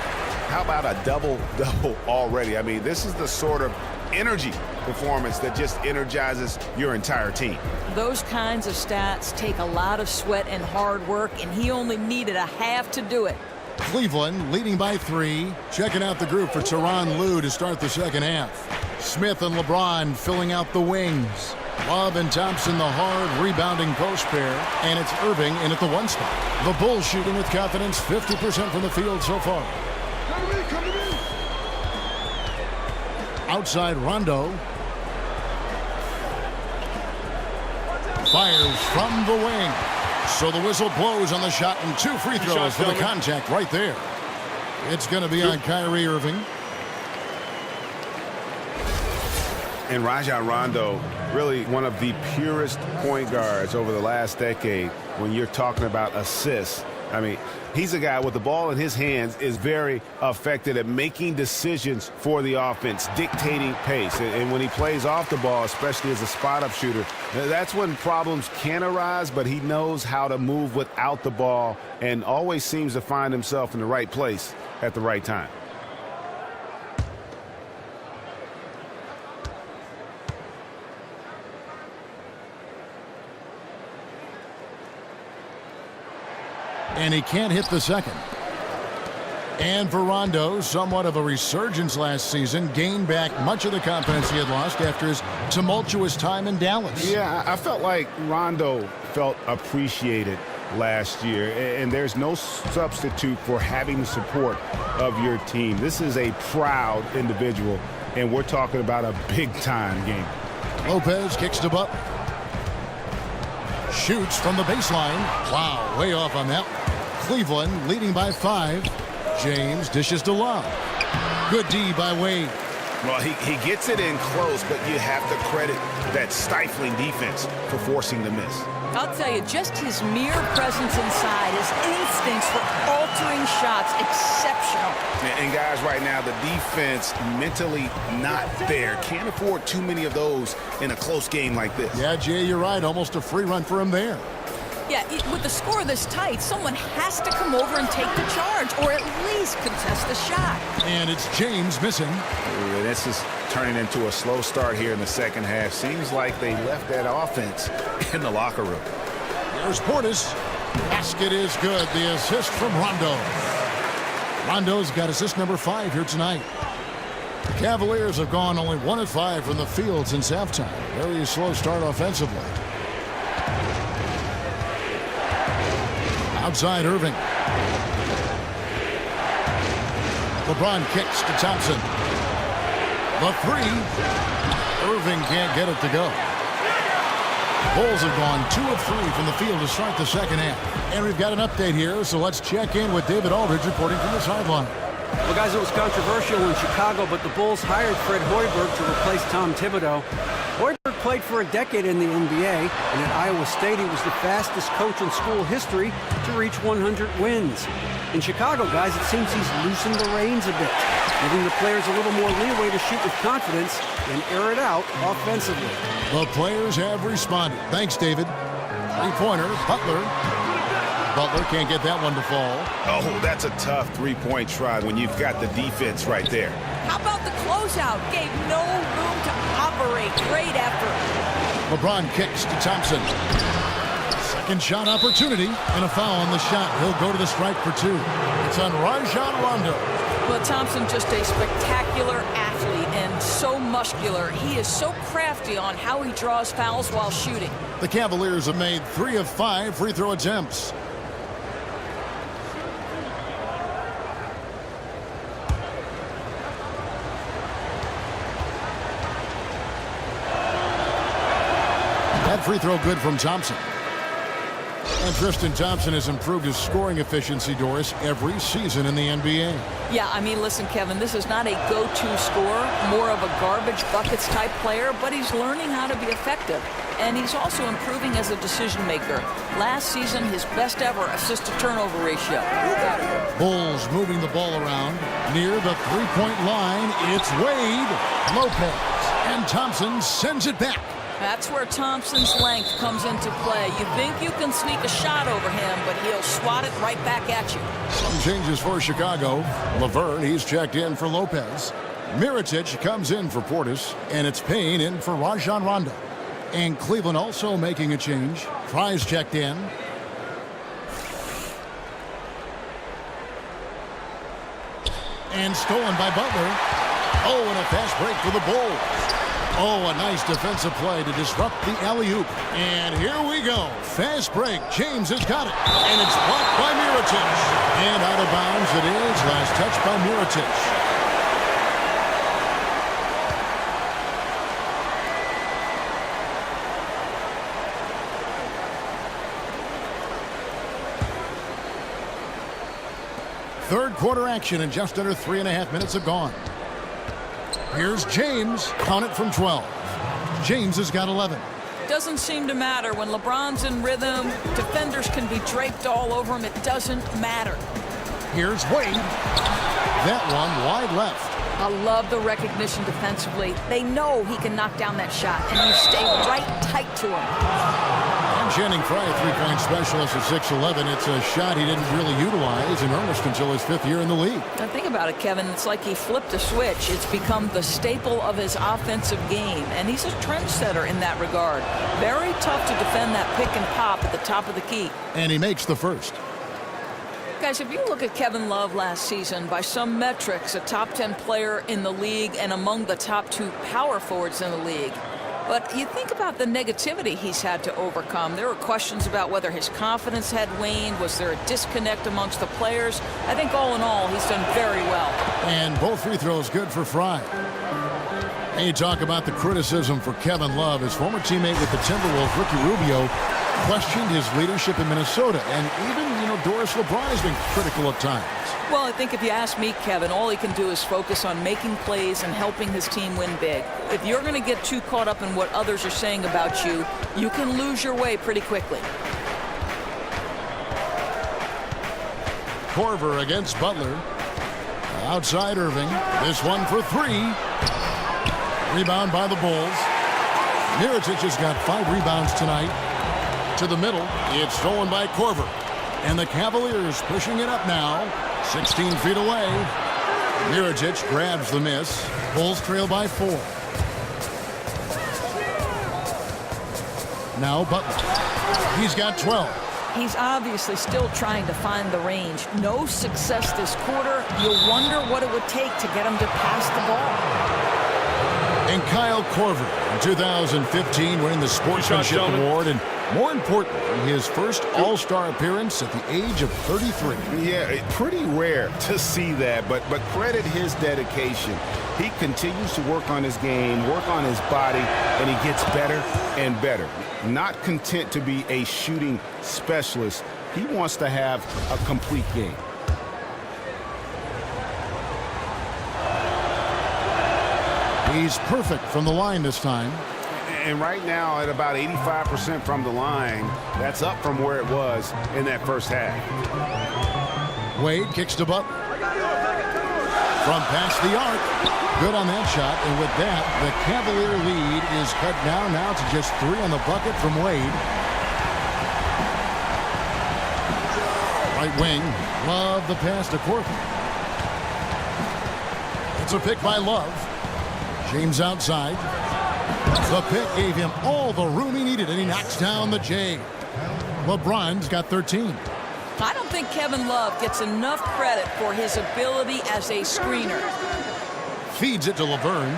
How about a double-double already? I mean, this is the sort of energy performance that just energizes your entire team. Those kinds of stats take a lot of sweat and hard work, and he only needed a half to do it. Cleveland leading by 3. Checking out the group for Tyronn Lue to start the second half. Smith and LeBron filling out the wings. Love and Thompson the hard rebounding post pair. And it's Irving in at the 1 spot. The Bulls shooting with confidence, 50% from the field so far. Come to me. Outside Rondo. Fires from the wing. So the whistle blows on the shot and 2 free throws for the contact right there. It's going to be on Kyrie Irving. And Rajon Rondo, really one of the purest point guards over the last decade when you're talking about assists. I mean, he's a guy with the ball in his hands is very effective at making decisions for the offense, dictating pace. And when he plays off the ball, especially as a spot-up shooter, that's when problems can arise, but he knows how to move without the ball and always seems to find himself in the right place at the right time. And he can't hit the second. And for Rondo, somewhat of a resurgence last season, gained back much of the confidence he had lost after his tumultuous time in Dallas. Yeah, I felt like Rondo felt appreciated last year, and there's no substitute for having the support of your team. This is a proud individual, and we're talking about a big-time game. Lopez kicks to Butler. Shoots from the baseline. Wow, way off on that one. Cleveland leading by 5. James dishes to Love. Good D by Wade. Well, he gets it in close, but you have to credit that stifling defense for forcing the miss. I'll tell you, just his mere presence inside, his instincts for altering shots, exceptional. And guys, right now, the defense mentally not there. Can't afford too many of those in a close game like this. Yeah, Jay, you're right. Almost a free run for him there. Yeah, with the score this tight, someone has to come over and take the charge, or at least contest the shot. And it's James missing. Ooh, this is turning into a slow start here in the second half. Seems like they left that offense in the locker room. There's Portis. Basket is good. The assist from Rondo. Rondo's got assist number 5 here tonight. The Cavaliers have gone only 1 of 5 from the field since halftime. Very slow start offensively. Outside Irving. LeBron kicks to Thompson. The 3. Irving can't get it to go. Bulls have gone 2 of 3 from the field to start the second half. And we've got an update here, so let's check in with David Aldridge reporting from the sideline. Well, guys, it was controversial in Chicago, but the Bulls hired Fred Hoiberg to replace Tom Thibodeau. Hoiberg played for a decade in the NBA, and at Iowa State, he was the fastest coach in school history to reach 100 wins. In Chicago, guys, it seems he's loosened the reins a bit, giving the players a little more leeway to shoot with confidence and air it out offensively. The players have responded. Thanks, David. Three-pointer, Butler. Butler can't get that one to fall. Oh, that's a tough three-point try when you've got the defense right there. How about the closeout? Gave no room to operate. Great effort. LeBron kicks to Thompson. Second shot opportunity and a foul on the shot. He'll go to the strike for 2. It's on Rajon Rondo. Well, Thompson just a spectacular athlete and so muscular. He is so crafty on how he draws fouls while shooting. The Cavaliers have made 3 of 5 free throw attempts. That free throw good from Thompson. And Tristan Thompson has improved his scoring efficiency, Doris, every season in the NBA. Yeah, I mean, listen, Kevin, this is not a go-to scorer, more of a garbage buckets type player, but he's learning how to be effective. And he's also improving as a decision maker. Last season, his best ever assist-to-turnover ratio. Bulls moving the ball around. Near the three-point line, it's Wade. Lopez. And Thompson sends it back. That's where Thompson's length comes into play. You think you can sneak a shot over him, but he'll swat it right back at you. Some changes for Chicago. Laverne, he's checked in for Lopez. Mirotic comes in for Portis, and it's Payne in for Rajon Rondo. And Cleveland also making a change. Fry's checked in. And stolen by Butler. Oh, and a fast break for the Bulls. Oh, a nice defensive play to disrupt the alley-oop. And here we go. Fast break. James has got it. And it's blocked by Mirotic. And out of bounds it is. Last touch by Mirotic. Third quarter action, and just under 3.5 minutes have gone. Here's James. Count it from 12. James has got 11. Doesn't seem to matter. When LeBron's in rhythm, defenders can be draped all over him. It doesn't matter. Here's Wade. That one wide left. I love the recognition defensively. They know he can knock down that shot, and you stay right tight to him. Channing Frye, a three-point specialist at 6'11". It's a shot he didn't really utilize in earnest until his 5th year in the league. Now think about it, Kevin. It's like he flipped a switch. It's become the staple of his offensive game, and he's a trendsetter in that regard. Very tough to defend that pick and pop at the top of the key. And he makes the first. Guys, if you look at Kevin Love last season, by some metrics, a top 10 player in the league and among the top 2 power forwards in the league. But you think about the negativity he's had to overcome. There were questions about whether his confidence had waned. Was there a disconnect amongst the players? I think all in all, he's done very well. And both free throws good for Frye. And you talk about the criticism for Kevin Love. His former teammate with the Timberwolves, Ricky Rubio, questioned his leadership in Minnesota, and even, Doris LeBron has been critical at times. Well, I think if you ask me, Kevin, all he can do is focus on making plays and helping his team win big. If you're going to get too caught up in what others are saying about you, you can lose your way pretty quickly. Korver against Butler. Outside Irving. This one for three. Rebound by the Bulls. Mirotic has got 5 rebounds tonight. To the middle. It's stolen by Korver. And the Cavaliers pushing it up now. 16 feet away. Mirotic grabs the miss. Bulls trail by 4. Now Butler. He's got 12. He's obviously still trying to find the range. No success this quarter. You'll wonder what it would take to get him to pass the ball. And Kyle Korver in 2015 winning the Sportsmanship Award, and more importantly, his first All-Star appearance at the age of 33. Yeah, pretty rare to see that, but credit his dedication. He continues to work on his game, work on his body, and he gets better and better. Not content to be a shooting specialist, he wants to have a complete game. He's perfect from the line this time. And right now at about 85% from the line, that's up from where it was in that first half. Wade kicks to Butler. From past the arc. Good on that shot. And with that, the Cavalier lead is cut down now to just 3 on the bucket from Wade. Right wing. Love the pass to Korver. It's a pick by Love. James outside. The pick gave him all the room he needed, and he knocks down the J. LeBron's got 13. I don't think Kevin Love gets enough credit for his ability as a screener. Feeds it to Laverne.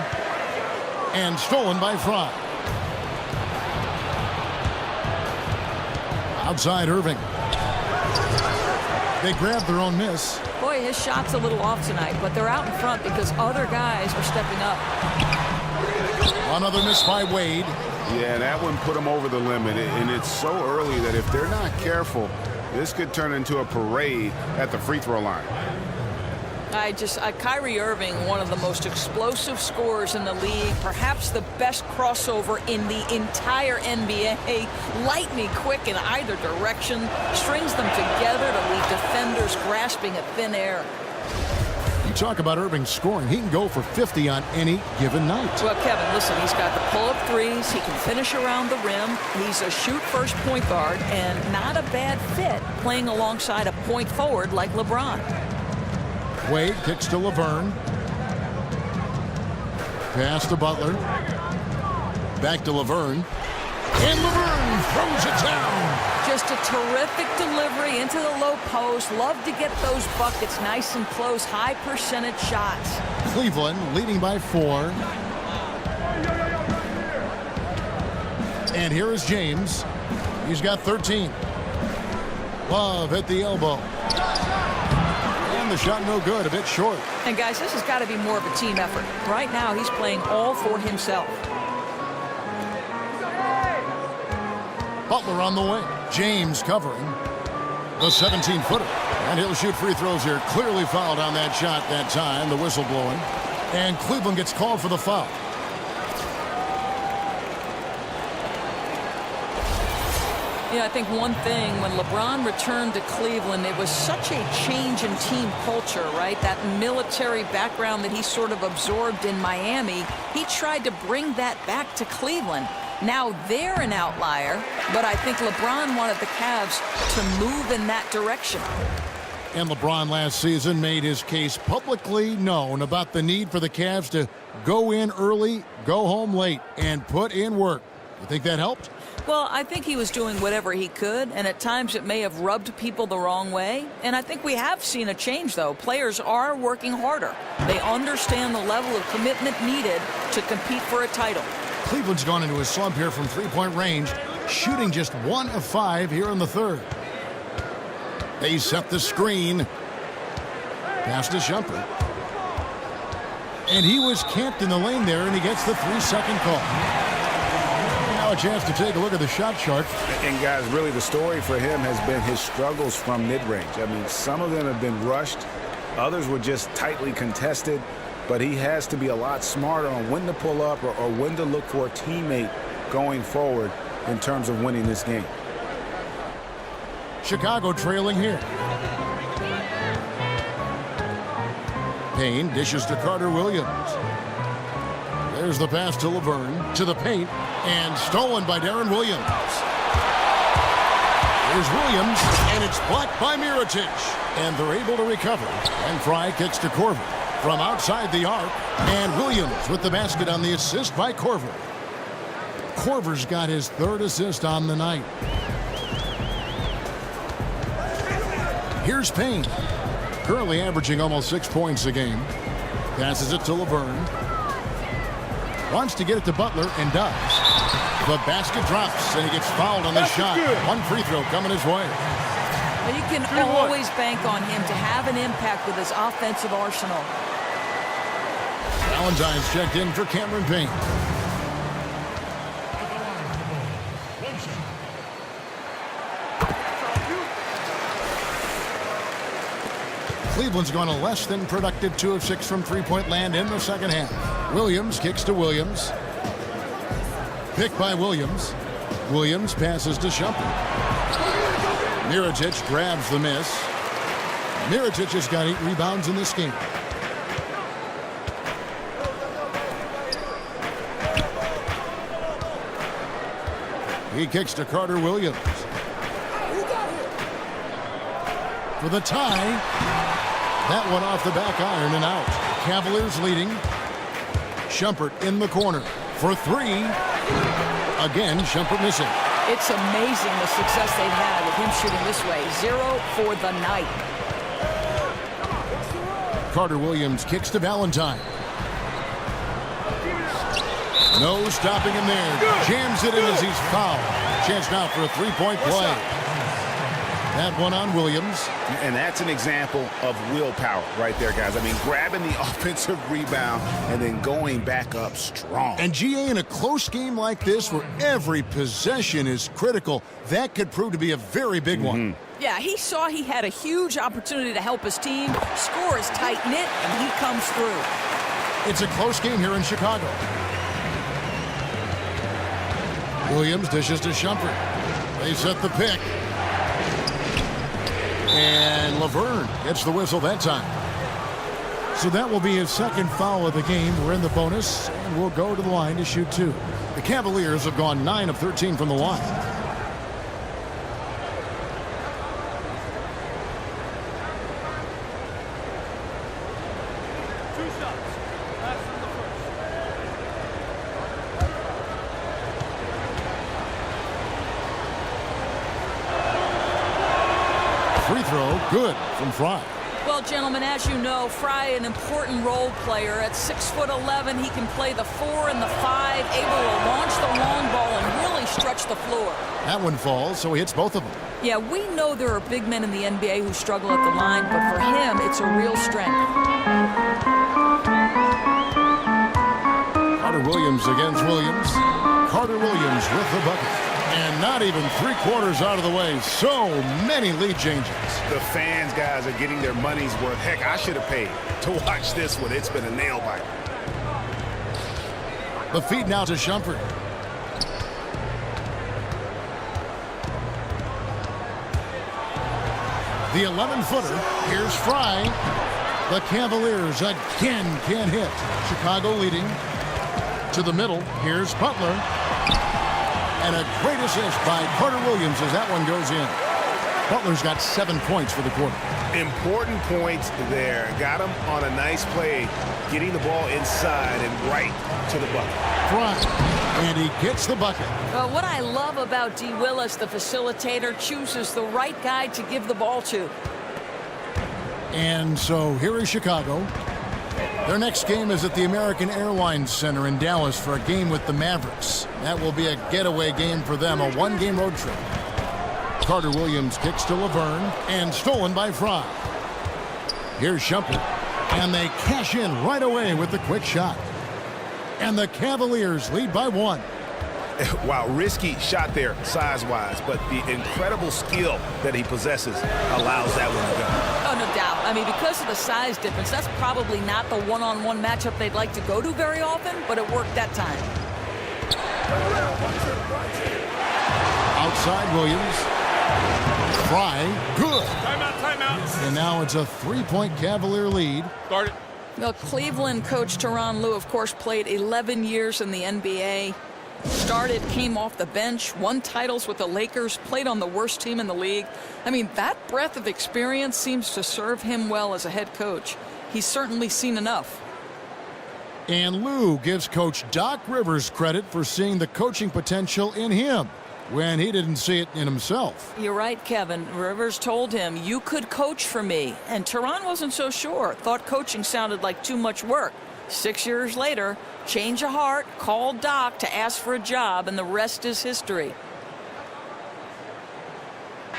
And stolen by Fry. Outside Irving. They grab their own miss. Boy, his shot's a little off tonight, but they're out in front because other guys are stepping up. Another miss by Wade. Yeah, that one put him over the limit, and it's so early that if they're not careful, this could turn into a parade at the free throw line. Kyrie Irving, one of the most explosive scorers in the league, perhaps the best crossover in the entire NBA. Lightning quick in either direction, strings them together to leave defenders grasping at thin air. You talk about Irving scoring. He can go for 50 on any given night. Well, Kevin, listen, he's got the pull-up threes. He can finish around the rim. He's a shoot-first point guard and not a bad fit playing alongside a point forward like LeBron. Wade kicks to Laverne. Pass to Butler. Back to Laverne. And Laverne throws it down. Just a terrific delivery into the low post. Love to get those buckets nice and close. High percentage shots. Cleveland leading by 4. And here is James. He's got 13. Love at the elbow. And the shot no good, a bit short. And guys, this has got to be more of a team effort. Right now, he's playing all for himself. Butler on the wing. James covering the 17-footer. And he'll shoot free throws here. Clearly fouled on that shot that time. The whistle blowing. And Cleveland gets called for the foul. Yeah, I think one thing, when LeBron returned to Cleveland, it was such a change in team culture, right? That military background that he sort of absorbed in Miami, he tried to bring that back to Cleveland. Now they're an outlier, but I think LeBron wanted the Cavs to move in that direction. And LeBron last season made his case publicly known about the need for the Cavs to go in early, go home late, and put in work. You think that helped? Well, I think he was doing whatever he could, and at times it may have rubbed people the wrong way. And I think we have seen a change, though. Players are working harder. They understand the level of commitment needed to compete for a title. Cleveland's gone into a slump here from three-point range, shooting just 1 of 5 here in the third. They set the screen. Pass to Shumpert. And he was camped in the lane there, and he gets the 3-second call. Now a chance to take a look at the shot chart. And guys, really the story for him has been his struggles from mid-range. I mean, some of them have been rushed. Others were just tightly contested. But he has to be a lot smarter on when to pull up or when to look for a teammate going forward in terms of winning this game. Chicago trailing here. Payne dishes to Carter Williams. There's the pass to Laverne, to the paint, and stolen by Darren Williams. Here's Williams, and it's blocked by Mirotic. And they're able to recover. And Fry kicks to Corver from outside the arc. And Williams with the basket on the assist by Corver. Corver's got his third assist on the night. Here's Payne. Currently averaging almost 6 points a game. Passes it to Laverne. Wants to get it to Butler and does. The basket drops and he gets fouled on the shot. One free throw coming his way. Well, you can always bank on him to have an impact with his offensive arsenal. Valentine's checked in for Cameron Payne. Cleveland's gone a less than productive 2 of 6 from three-point land in the second half. Williams kicks to Williams. Picked by Williams. Williams passes to Shumpert. Mirotic grabs the miss. Mirotic has got 8 rebounds in this game. He kicks to Carter Williams. For the tie. That one off the back iron and out. Cavaliers leading. Shumpert in the corner for 3. Again, Shumpert missing. It's amazing the success they've had with him shooting this way. 0 for the night. Carter Williams kicks to Valentine. No stopping him there. Jams it in as he's fouled. Chance now for a three-point play. That one on Williams. And that's an example of willpower right there, guys. I mean, grabbing the offensive rebound and then going back up strong. And GA, in a close game like this where every possession is critical, that could prove to be a very big one. Yeah, he saw he had a huge opportunity to help his team. Score is tight-knit, and he comes through. It's a close game here in Chicago. Williams dishes to Shumpert. They set the pick. And Laverne gets the whistle that time. So that will be his second foul of the game. We're in the bonus, and we'll go to the line to shoot 2. The Cavaliers have gone 9 of 13 from the line. Free throw, good from Fry. Well, gentlemen, as you know, Fry, an important role player. At 6'11", he can play the 4 and the 5, able to launch the long ball and really stretch the floor. That one falls, so he hits both of them. Yeah, we know there are big men in the NBA who struggle at the line, but for him, it's a real strength. Carter Williams against Williams. Carter Williams with the bucket. And not even 3/4 out of the way. So many lead changes. The fans, guys, are getting their money's worth. Heck, I should have paid to watch this one. It's been a nail biter. The feed now to Shumpert. The 11-footer. Here's Fry. The Cavaliers again can't hit. Chicago leading. To the middle. Here's Butler. And a great assist by Carter Williams as that one goes in. Butler's got 7 points for the quarter. Important points there. Got him on a nice play, getting the ball inside and right to the bucket. Fry, and he gets the bucket. What I love about D. Willis, the facilitator, chooses the right guy to give the ball to. And so here is Chicago. Their next game is at the American Airlines Center in Dallas for a game with the Mavericks. That will be a getaway game for them, a one-game road trip. Carter Williams kicks to Laverne and stolen by Fry. Here's Shumpert, and they cash in right away with the quick shot. And the Cavaliers lead by 1. Wow, risky shot there size-wise, but the incredible skill that he possesses allows that one to go. Oh, no doubt. I mean, because of the size difference, that's probably not the one-on-one matchup they'd like to go to very often, but it worked that time. Outside Williams. Fry. Good. Timeout. And now it's a 3-point Cavalier lead. Start it. Well, Cleveland coach Tyronn Lue, of course, played 11 years in the NBA. Started, came off the bench, won titles with the Lakers, played on the worst team in the league. I mean, that breadth of experience seems to serve him well as a head coach. He's certainly seen enough. And Lue gives Coach Doc Rivers credit for seeing the coaching potential in him when he didn't see it in himself. You're right, Kevin. Rivers told him, you could coach for me. And Tyronn wasn't so sure. Thought coaching sounded like too much work. 6 years later, change of heart, called Doc to ask for a job, and the rest is history.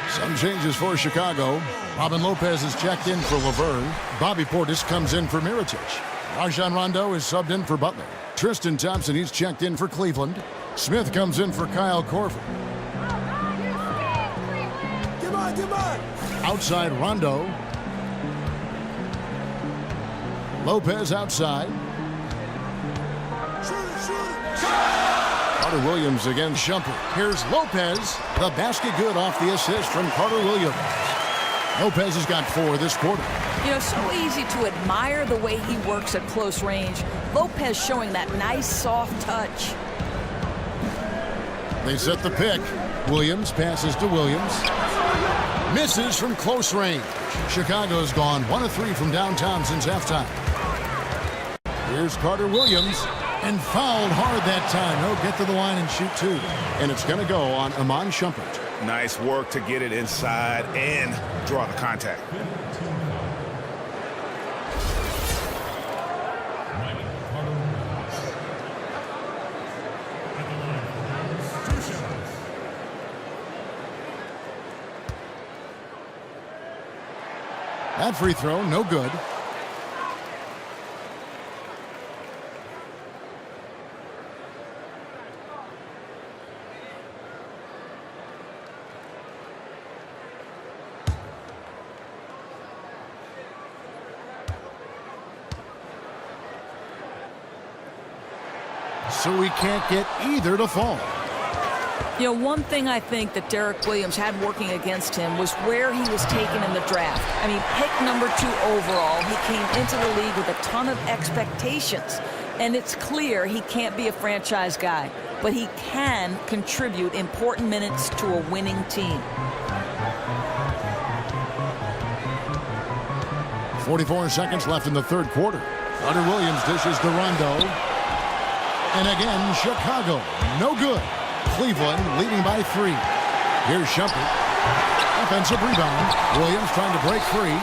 Some changes for Chicago. Robin Lopez is checked in for Laverne. Bobby Portis comes in for Mirotic. Rajon Rondo is subbed in for Butler. Tristan Thompson, he's checked in for Cleveland. Smith comes in for Kyle Korver. Come on. Outside Rondo. Lopez outside. Carter Williams against Shumpert. Here's Lopez. The basket good off the assist from Carter Williams. Lopez has got 4 this quarter. You know, so easy to admire the way he works at close range. Lopez showing that nice, soft touch. They set the pick. Williams passes to Williams. Misses from close range. Chicago's gone 1 of 3 from downtown since halftime. Here's Carter Williams. And fouled hard that time. He'll get to the line and shoot 2. And it's going to go on Iman Shumpert. Nice work to get it inside and draw the contact. That free throw, no good. So we can't get either to fall. You know, one thing I think that Derek Williams had working against him was where he was taken in the draft. I mean, pick number 2 overall, he came into the league with a ton of expectations. And it's clear he can't be a franchise guy, but he can contribute important minutes to a winning team. 44 seconds left in the third quarter. Carter Williams dishes to Rondo. And again, Chicago, no good. Cleveland leading by 3. Here's Shumpert. Offensive rebound. Williams trying to break free.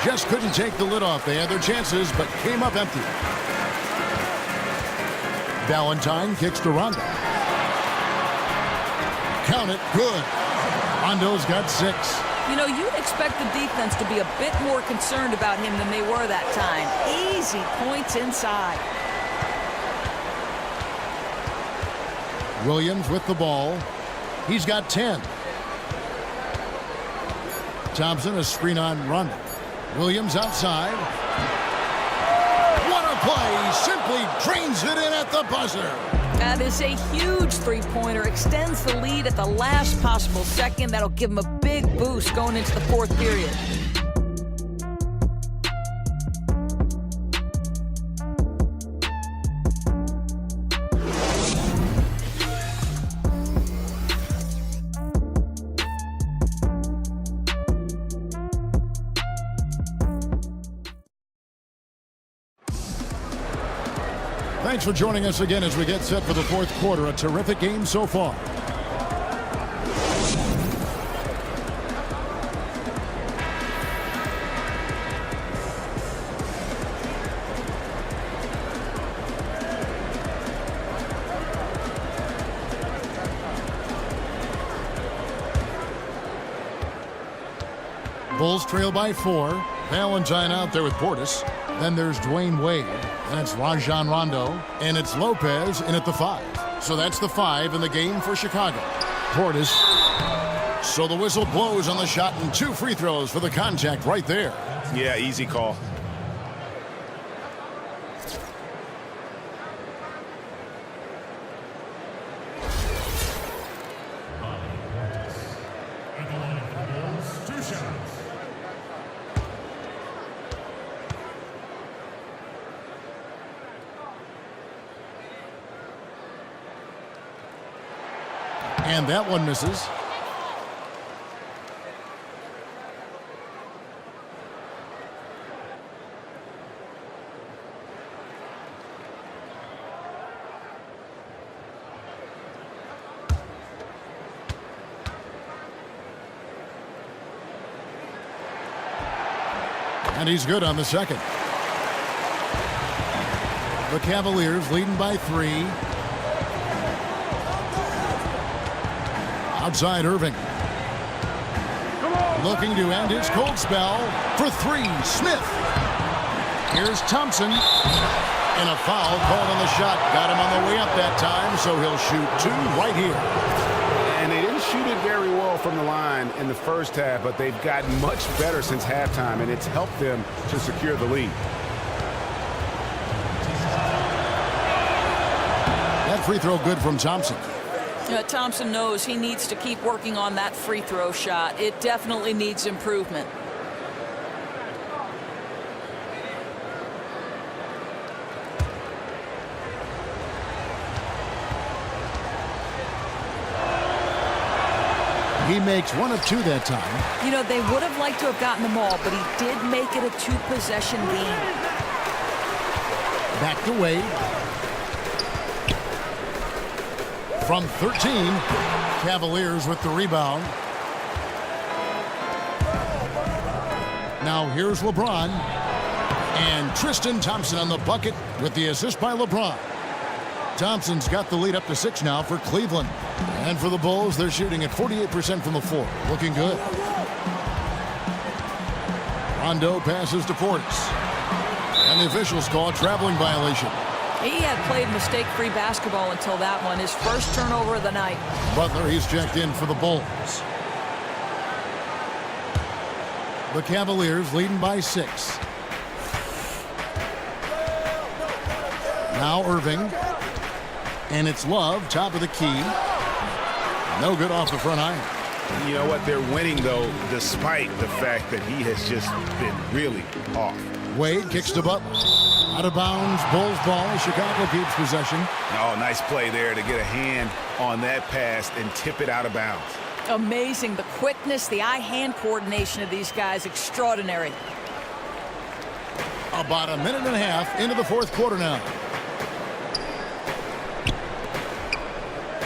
Just couldn't take the lid off. They had their chances, but came up empty. Valentine kicks to Rondo. Count it, good. Rondo's got 6. You know, you'd expect the defense to be a bit more concerned about him than they were that time. Easy points inside. Williams with the ball. He's got 10. Thompson a screen on Rondo. Williams outside. What a play! Simply drains it in at the buzzer. That is a huge three-pointer. Extends the lead at the last possible second. That'll give him a big boost going into the fourth period. Thanks for joining us again as we get set for the fourth quarter. A terrific game so far. Bulls trail by 4. Valentine out there with Portis. Then there's Dwayne Wade. And it's Rajon Rondo. And it's Lopez in at the 5. So that's the 5 in the game for Chicago. Portis. So the whistle blows on the shot and 2 free throws for the contact right there. Yeah, easy call. And that one misses. And he's good on the second. The Cavaliers leading by 3. Outside Irving. Looking to end his cold spell for 3. Smith. Here's Thompson. And a foul called on the shot. Got him on the way up that time, so he'll shoot 2 right here. And they didn't shoot it very well from the line in the first half, but they've gotten much better since halftime, and it's helped them to secure the lead. That free throw good from Thompson. Thompson knows he needs to keep working on that free throw shot. It definitely needs improvement. He makes 1 of 2 that time. You know, they would have liked to have gotten them all, but he did make it a 2-possession game. Back to Wade. From 13, Cavaliers with the rebound. Now here's LeBron. And Tristan Thompson on the bucket with the assist by LeBron. Thompson's got the lead up to 6 now for Cleveland. And for the Bulls, they're shooting at 48% from the floor. Looking good. Rondo passes to Portis. And the officials call a traveling violation. He had played mistake-free basketball until that one. His first turnover of the night. Butler, he's checked in for the Bulls. The Cavaliers leading by 6. Now Irving. And it's Love, top of the key. No good off the front iron. You know what? They're winning, though, despite the fact that he has just been really off. Wade kicks to Butler. Out of bounds, Bulls ball. Chicago keeps possession. Oh, nice play there to get a hand on that pass and tip it out of bounds. Amazing. The quickness, the eye-hand coordination of these guys, extraordinary. About a minute and a half into the 4th quarter now.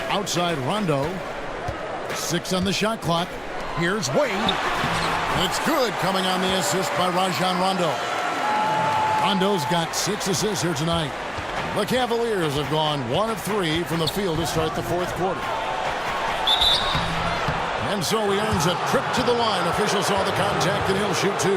Outside Rondo. 6 on the shot clock. Here's Wade. And it's good, coming on the assist by Rajon Rondo. Rondo's got 6 assists here tonight. The Cavaliers have gone 1 of 3 from the field to start the 4th quarter. And so he earns a trip to the line. Officials saw the contact, and he'll shoot 2.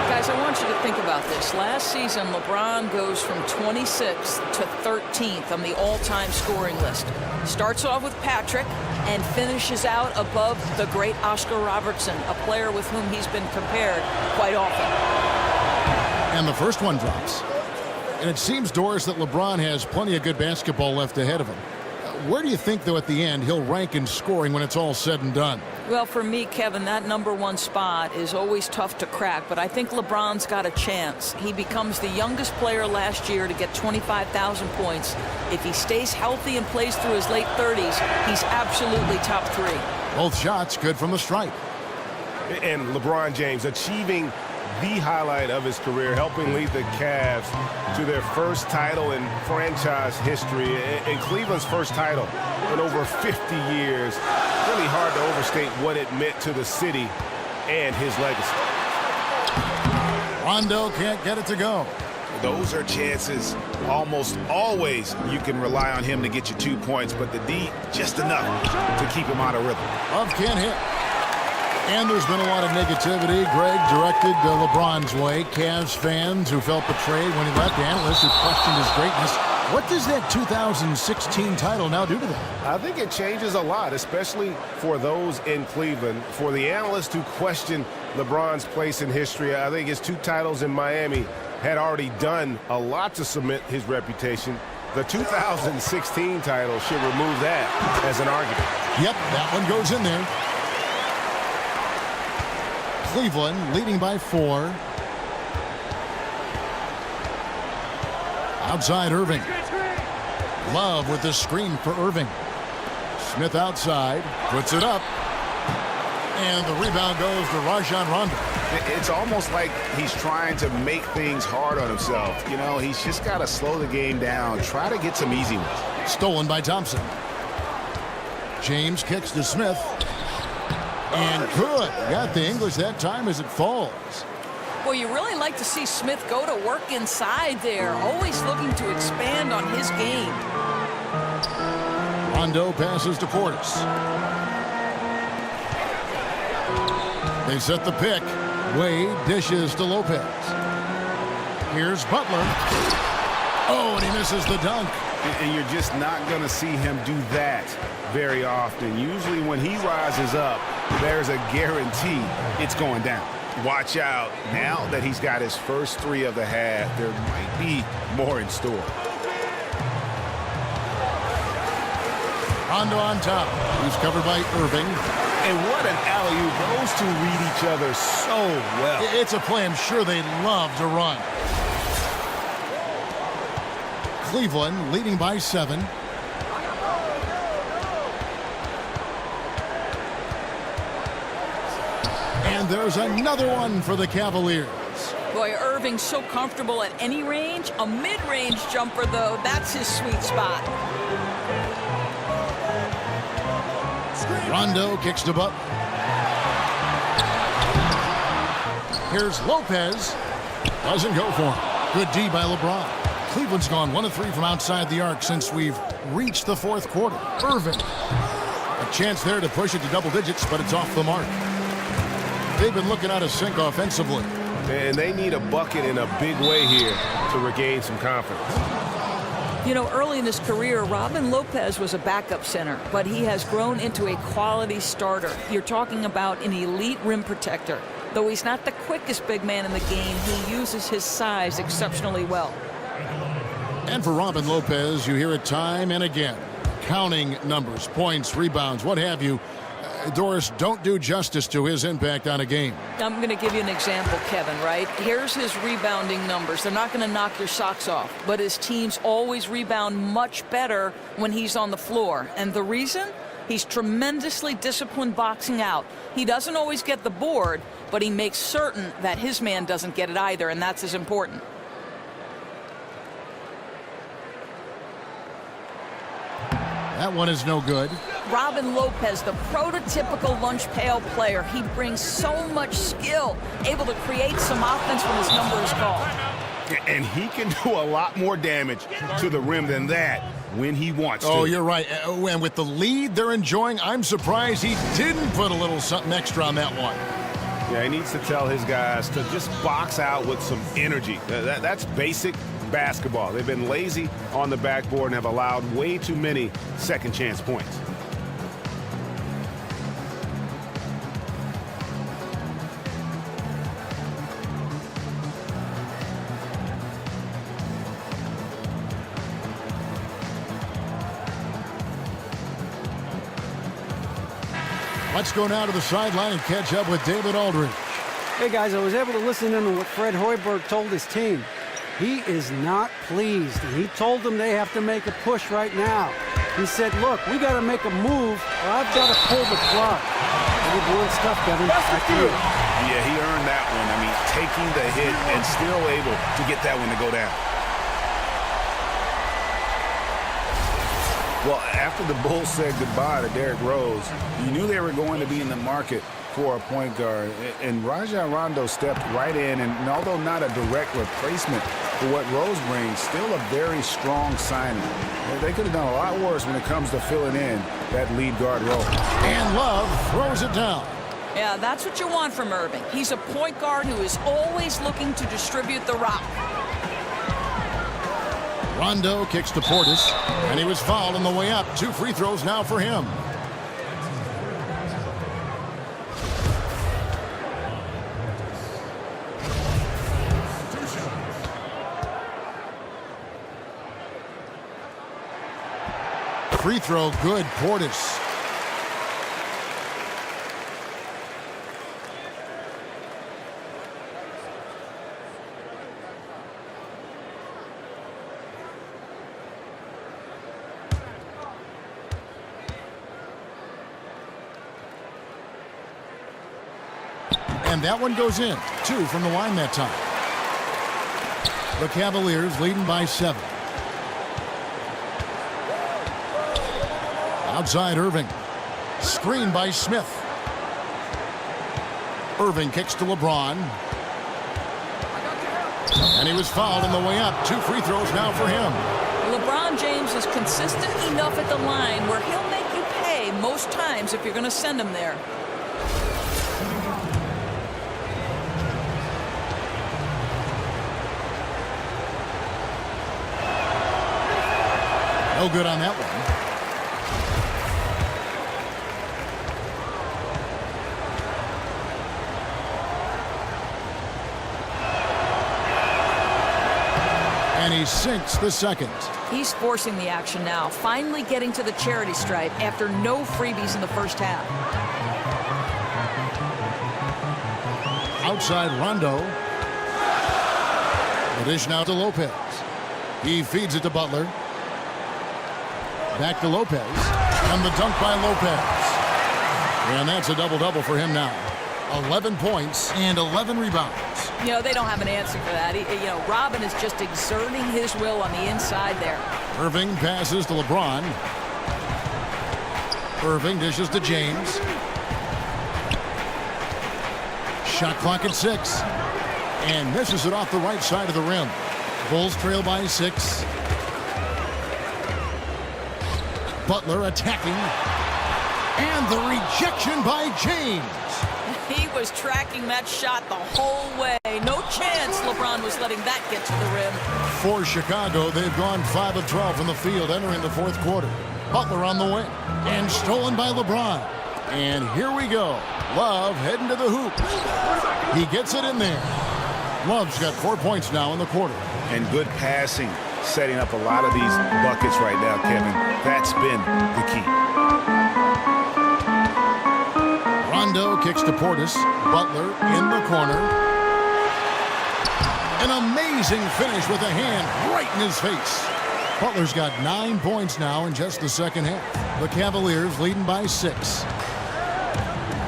Guys, I want you to think about this. Last season, LeBron goes from 26th to 13th on the all-time scoring list. Starts off with Patrick and finishes out above the great Oscar Robertson, a player with whom he's been compared quite often. And the first one drops. And it seems, Doris, that LeBron has plenty of good basketball left ahead of him. Where do you think, though, at the end, he'll rank in scoring when it's all said and done? Well, for me, Kevin, that #1 spot is always tough to crack, but I think LeBron's got a chance. He becomes the youngest player last year to get 25,000 points. If he stays healthy and plays through his late 30s, he's absolutely top 3. Both shots good from the stripe. And LeBron James achieving the highlight of his career, helping lead the Cavs to their first title in franchise history, and Cleveland's first title in over 50 years. Really hard to overstate what it meant to the city and his legacy. Rondo can't get it to go. Those are chances almost always you can rely on him to get you 2 points, but the D just enough to keep him out of rhythm. Love can't hit. And there's been a lot of negativity, Greg, directed LeBron's way. Cavs fans who felt betrayed when he left, analysts who questioned his greatness. What does that 2016 title now do to them? I think it changes a lot, especially for those in Cleveland. For the analysts who question LeBron's place in history, I think his 2 titles in Miami had already done a lot to cement his reputation. The 2016 title should remove that as an argument. Yep, that one goes in there. Cleveland leading by 4. Outside Irving. Love with the screen for Irving. Smith outside, puts it up. And the rebound goes to Rajon Rondo. It's almost like he's trying to make things hard on himself. You know, he's just got to slow the game down, try to get some easy ones. Stolen by Thompson. James kicks to Smith. And good. Got the English that time as it falls. Well, you really like to see Smith go to work inside there, always looking to expand on his game. Rondo passes to Portis. They set the pick. Wade dishes to Lopez. Here's Butler. Oh, and he misses the dunk. And you're just not going to see him do that very often. Usually when he rises up, there's a guarantee it's going down. Watch out. Now that he's got his first 3 of the half, there might be more in store. Rondo on top. He's covered by Irving. And what an alley-oop. Those 2 read each other so well. It's a play I'm sure they love to run. Cleveland leading by 7. And there's another one for the Cavaliers. Boy, Irving's so comfortable at any range. A mid-range jumper, though, that's his sweet spot. Rondo kicks to Butler. Here's Lopez. Doesn't go for him. Good D by LeBron. Cleveland's gone 1 of 3 from outside the arc since we've reached the 4th quarter. Irving. A chance there to push it to double digits, but it's off the mark. They've been looking out of sync offensively. And they need a bucket in a big way here to regain some confidence. You know, early in his career, Robin Lopez was a backup center, but he has grown into a quality starter. You're talking about an elite rim protector. Though he's not the quickest big man in the game, he uses his size exceptionally well. And for Robin Lopez, you hear it time and again. Counting numbers, points, rebounds, what have you. Doris, don't do justice to his impact on a game. I'm going to give you an example, Kevin, right? Here's his rebounding numbers. They're not going to knock your socks off, but his teams always rebound much better when he's on the floor. And the reason? He's tremendously disciplined boxing out. He doesn't always get the board, but he makes certain that his man doesn't get it either, and that's as important. That one is no good. Robin Lopez, the prototypical lunch pail player. He brings so much skill, able to create some offense when his number is called. And he can do a lot more damage to the rim than that when he wants to. Oh, you're right. And with the lead they're enjoying, I'm surprised he didn't put a little something extra on that one. Yeah, he needs to tell his guys to just box out with some energy. That's basic basketball. They've been lazy on the backboard and have allowed way too many second chance points. Let's go now to the sideline and catch up with David Aldridge. Hey, guys, I was able to listen in to what Fred Hoiberg told his team. He is not pleased, and he told them they have to make a push right now. He said, look, we got to make a move, or I've got to pull the plug. Good stuff, Kevin. Back to you. Yeah, he earned that one. I mean, taking the hit and still able to get that one to go down. Well, after the Bulls said goodbye to Derrick Rose, you knew they were going to be in the market for a point guard. And Rajon Rondo stepped right in, and although not a direct replacement for what Rose brings, still a very strong signing. They could have done a lot worse when it comes to filling in that lead guard role. And Love throws it down. Yeah, that's what you want from Irving. He's a point guard who is always looking to distribute the rock. Rondo kicks to Portis, and he was fouled on the way up. 2 free throws now for him. Free throw good, Portis. And that one goes in. 2 from the line that time. The Cavaliers leading by 7. Outside Irving. Screen by Smith. Irving kicks to LeBron. And he was fouled on the way up. 2 free throws now for him. LeBron James is consistent enough at the line where he'll make you pay most times if you're going to send him there. No good on that one. And he sinks the second. He's forcing the action now, finally getting to the charity stripe after no freebies in the first half. Outside Rondo. The dish now to Lopez. He feeds it to Butler. Back to Lopez. And the dunk by Lopez. And that's a double-double for him now. 11 points and 11 rebounds. You know, they don't have an answer for that. Robin is just exerting his will on the inside there. Irving passes to LeBron. Irving dishes to James. Shot clock at 6. And misses it off the right side of the rim. Bulls trail by 6. Butler attacking. And the rejection by James. He was tracking that shot the whole way. No chance LeBron was letting that get to the rim. For Chicago, they've gone 5 of 12 from the field entering the 4th quarter. Butler on the wing. And stolen by LeBron. And here we go. Love heading to the hoop. He gets it in there. Love's got 4 points now in the quarter. And good passing, setting up a lot of these buckets right now, Kevin. That's been the key. Rondo kicks to Portis. Butler in the corner. An amazing finish with a hand right in his face. Butler's got 9 points now in just the second half. The Cavaliers leading by 6.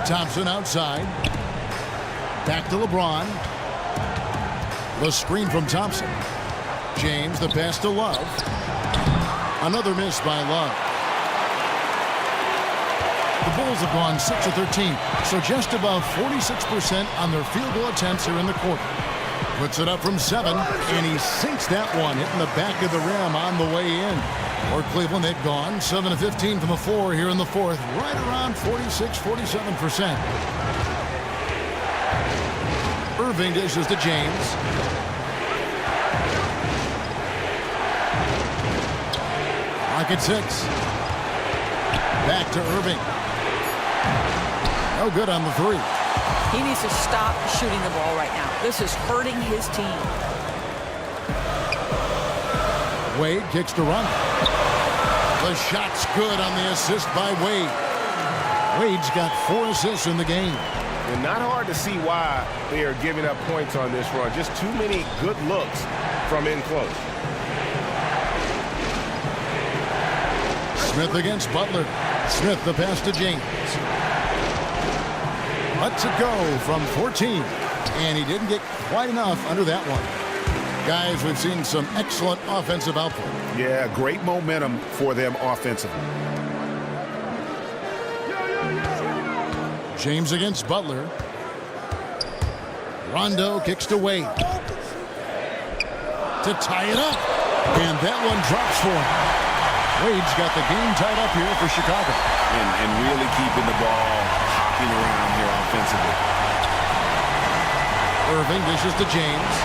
Thompson outside. Back to LeBron. The screen from Thompson. James, the pass to Love. Another miss by Love. The Bulls have gone 6 of 13, so just about 46% on their field goal attempts here in the quarter. Puts it up from 7, and he sinks that one, hitting the back of the rim on the way in. For Cleveland, they've gone 7 of 15 from the floor here in the 4th, right around 46-47%. Irving dishes to James. Clock at 6. Back to Irving. No good on the 3. He needs to stop shooting the ball right now. This is hurting his team. Wade kicks to Rondo. The shot's good on the assist by Wade. Wade's got 4 assists in the game. And not hard to see why they are giving up points on this run. Just too many good looks from in close. Smith against Butler. Smith the pass to James. Lets it go from 14. And he didn't get quite enough under that one. Guys, we've seen some excellent offensive output. Yeah, great momentum for them offensively. James against Butler. Rondo kicks to Wade. To tie it up. And that one drops for him. Wade's got the game tied up here for Chicago. And really keeping the ball hopping around here offensively. Irving dishes to James.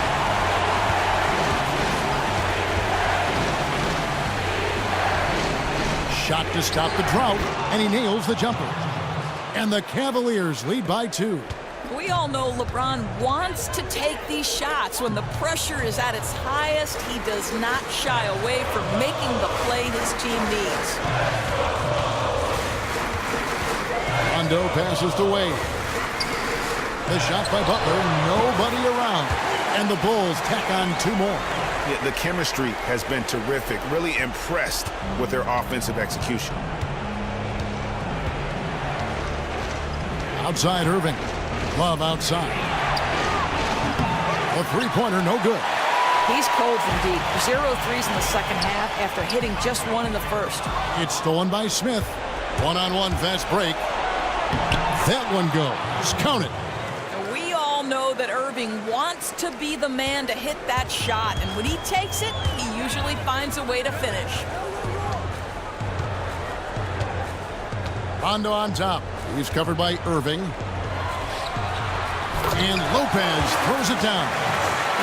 shot to stop the drought, and he nails the jumper. And the Cavaliers lead by 2. We all know LeBron wants to take these shots. When the pressure is at its highest, he does not shy away from making the play his team needs. Rondo passes to Wade. The shot by Butler, nobody around. And the Bulls tack on 2 more. Yeah, the chemistry has been terrific. Really impressed with their offensive execution. Outside Irving. Love outside. A three-pointer, no good. He's cold from deep. 0 threes in the second half after hitting just 1 in the first. It's stolen by Smith. One-on-one fast break. That one goes. Count it. We all know that Irving wants to be the man to hit that shot, and when he takes it, he usually finds a way to finish. Rondo on top. He's covered by Irving. And Lopez throws it down.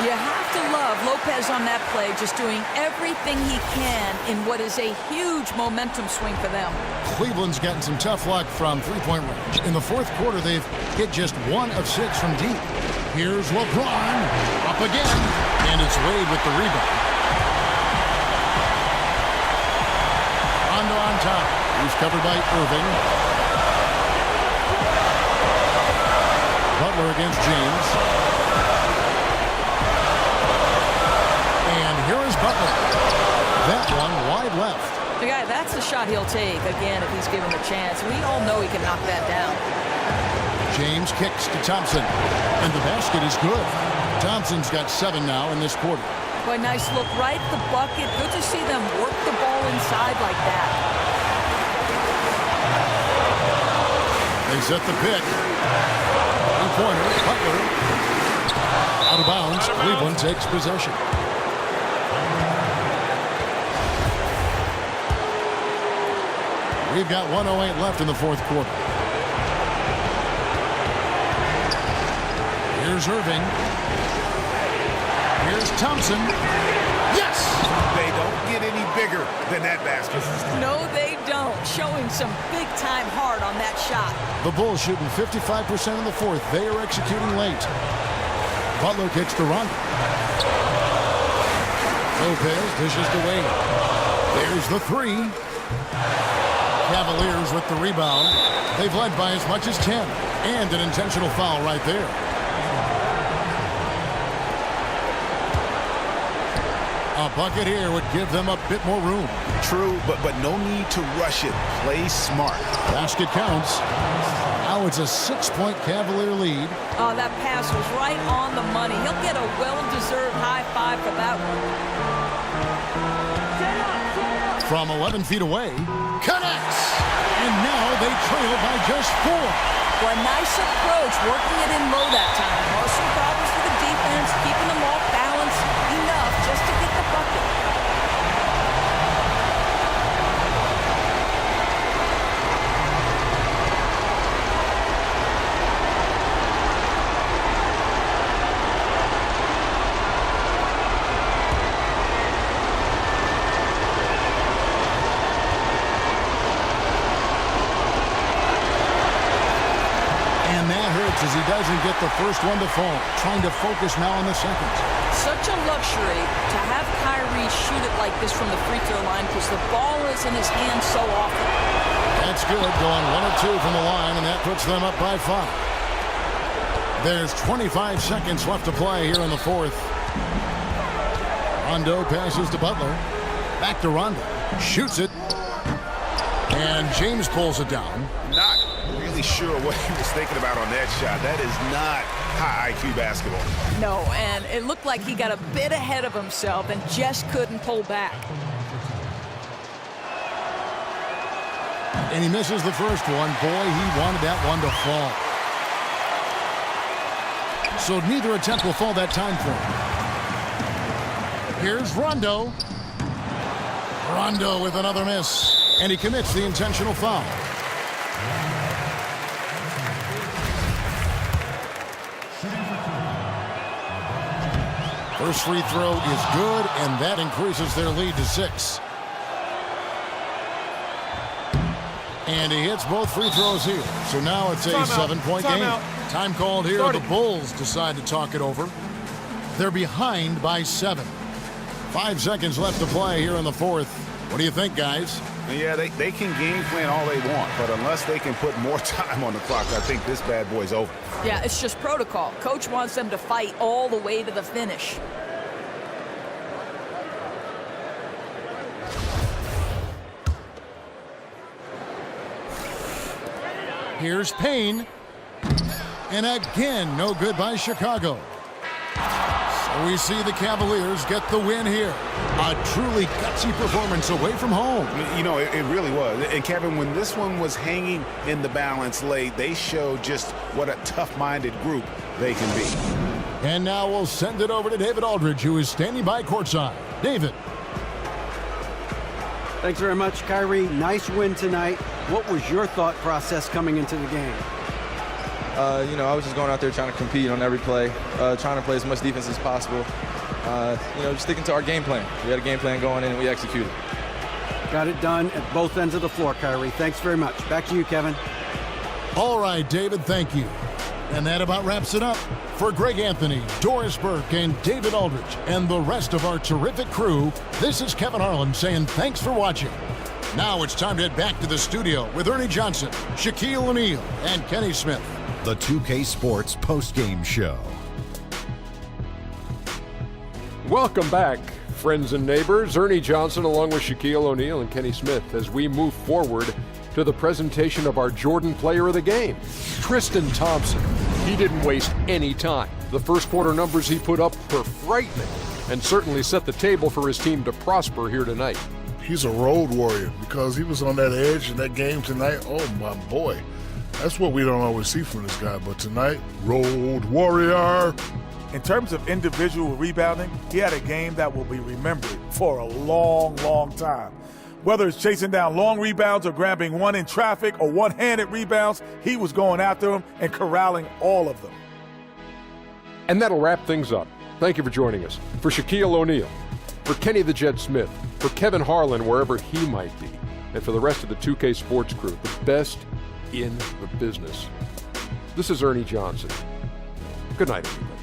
You have to love Lopez on that play, just doing everything he can in what is a huge momentum swing for them. Cleveland's gotten some tough luck from three-point range. In the fourth quarter, they've hit just 1 of 6 from deep. Here's LeBron. Up again. And it's Wade with the rebound. Rondo on top. He's covered by Irving. Butler against James. And here is Butler. That one wide left. The guy, that's the shot he'll take, again, if he's given the chance. We all know he can knock that down. James kicks to Thompson. And the basket is good. Thompson's got 7 now in this quarter. Boy, nice look right at the bucket. Good to see them work the ball inside like that. They set the pick. Three-pointer, Butler. Out of bounds. Cleveland takes possession. We've got 1:08 left in the fourth quarter. Here's Irving. Here's Thompson. Yes! They don't get any bigger than that basket. No, they don't. Showing some big-time heart on that shot. The Bulls shooting 55% in the fourth. They are executing late. Butler kicks to Rondo. Lopez dishes to Wade. There's the 3. Cavaliers with the rebound. They've led by as much as 10. And an intentional foul right there. A bucket here would give them a bit more room. True, but no need to rush it. Play smart. Basket counts. Now it's a 6-point Cavalier lead. Oh, that pass was right on the money. He'll get a well-deserved high five for that one. From 11 feet away, connects! And now they trail by just 4. Well, a nice approach, working it in low that time. Caused some problems for the defense, keeping them off balance enough just to get the bucket. As he doesn't get the first one to fall. Trying to focus now on the second. Such a luxury to have Kyrie shoot it like this from the free throw line because the ball is in his hands so often. That's good. Going 1 of 2 from the line, and that puts them up by 5. There's 25 seconds left to play here in the fourth. Rondo passes to Butler. Back to Rondo. Shoots it. And James pulls it down. Not really sure what he was thinking about on that shot. That is not high IQ basketball. No, and it looked like he got a bit ahead of himself and just couldn't pull back. And he misses the first one. Boy, he wanted that one to fall. So neither attempt will fall that time for him. Here's Rondo. Rondo with another miss. And he commits the intentional foul. First free throw is good, and that increases their lead to 6. And he hits both free throws here. So now it's a 7-point game. Time called here. The Bulls decide to talk it over. They're behind by 7. 5 seconds left to play here in the fourth. What do you think, guys? Yeah, they can game plan all they want, but unless they can put more time on the clock, I think this bad boy's over. Yeah, it's just protocol. Coach wants them to fight all the way to the finish. Here's Payne. And again, no good by Chicago. So we see the Cavaliers get the win here. A truly gutsy performance away from home. You know, it really was. And Kevin, when this one was hanging in the balance late, they showed just what a tough-minded group they can be. And now we'll send it over to David Aldridge, who is standing by courtside. David. Thanks very much, Kyrie. Nice win tonight. What was your thought process coming into the game? You know, I was just going out there trying to compete on every play, trying to play as much defense as possible. You know, just sticking to our game plan. We had a game plan going in and we executed. Got it done at both ends of the floor, Kyrie. Thanks very much. Back to you, Kevin. All right, David, thank you. And that about wraps it up. For Greg Anthony, Doris Burke, and David Aldridge, and the rest of our terrific crew, this is Kevin Harlan saying thanks for watching. Now it's time to head back to the studio with Ernie Johnson, Shaquille O'Neal, and Kenny Smith. The 2K Sports Postgame Show. Welcome back, friends and neighbors. Ernie Johnson along with Shaquille O'Neal and Kenny Smith as we move forward to the presentation of our Jordan Player of the Game, Tristan Thompson. He didn't waste any time. The first quarter numbers he put up were frightening and certainly set the table for his team to prosper here tonight. He's a road warrior because he was on that edge in that game tonight. Oh, my boy. That's what we don't always see from this guy. But tonight, road warrior. In terms of individual rebounding, he had a game that will be remembered for a long, long time. Whether it's chasing down long rebounds or grabbing one in traffic or one-handed rebounds, he was going after them and corralling all of them. And that'll wrap things up. Thank you for joining us. For Shaquille O'Neal, for Kenny the Jet Smith, for Kevin Harlan, wherever he might be, and for the rest of the 2K Sports crew, the best in the business. This is Ernie Johnson. Good night, everybody.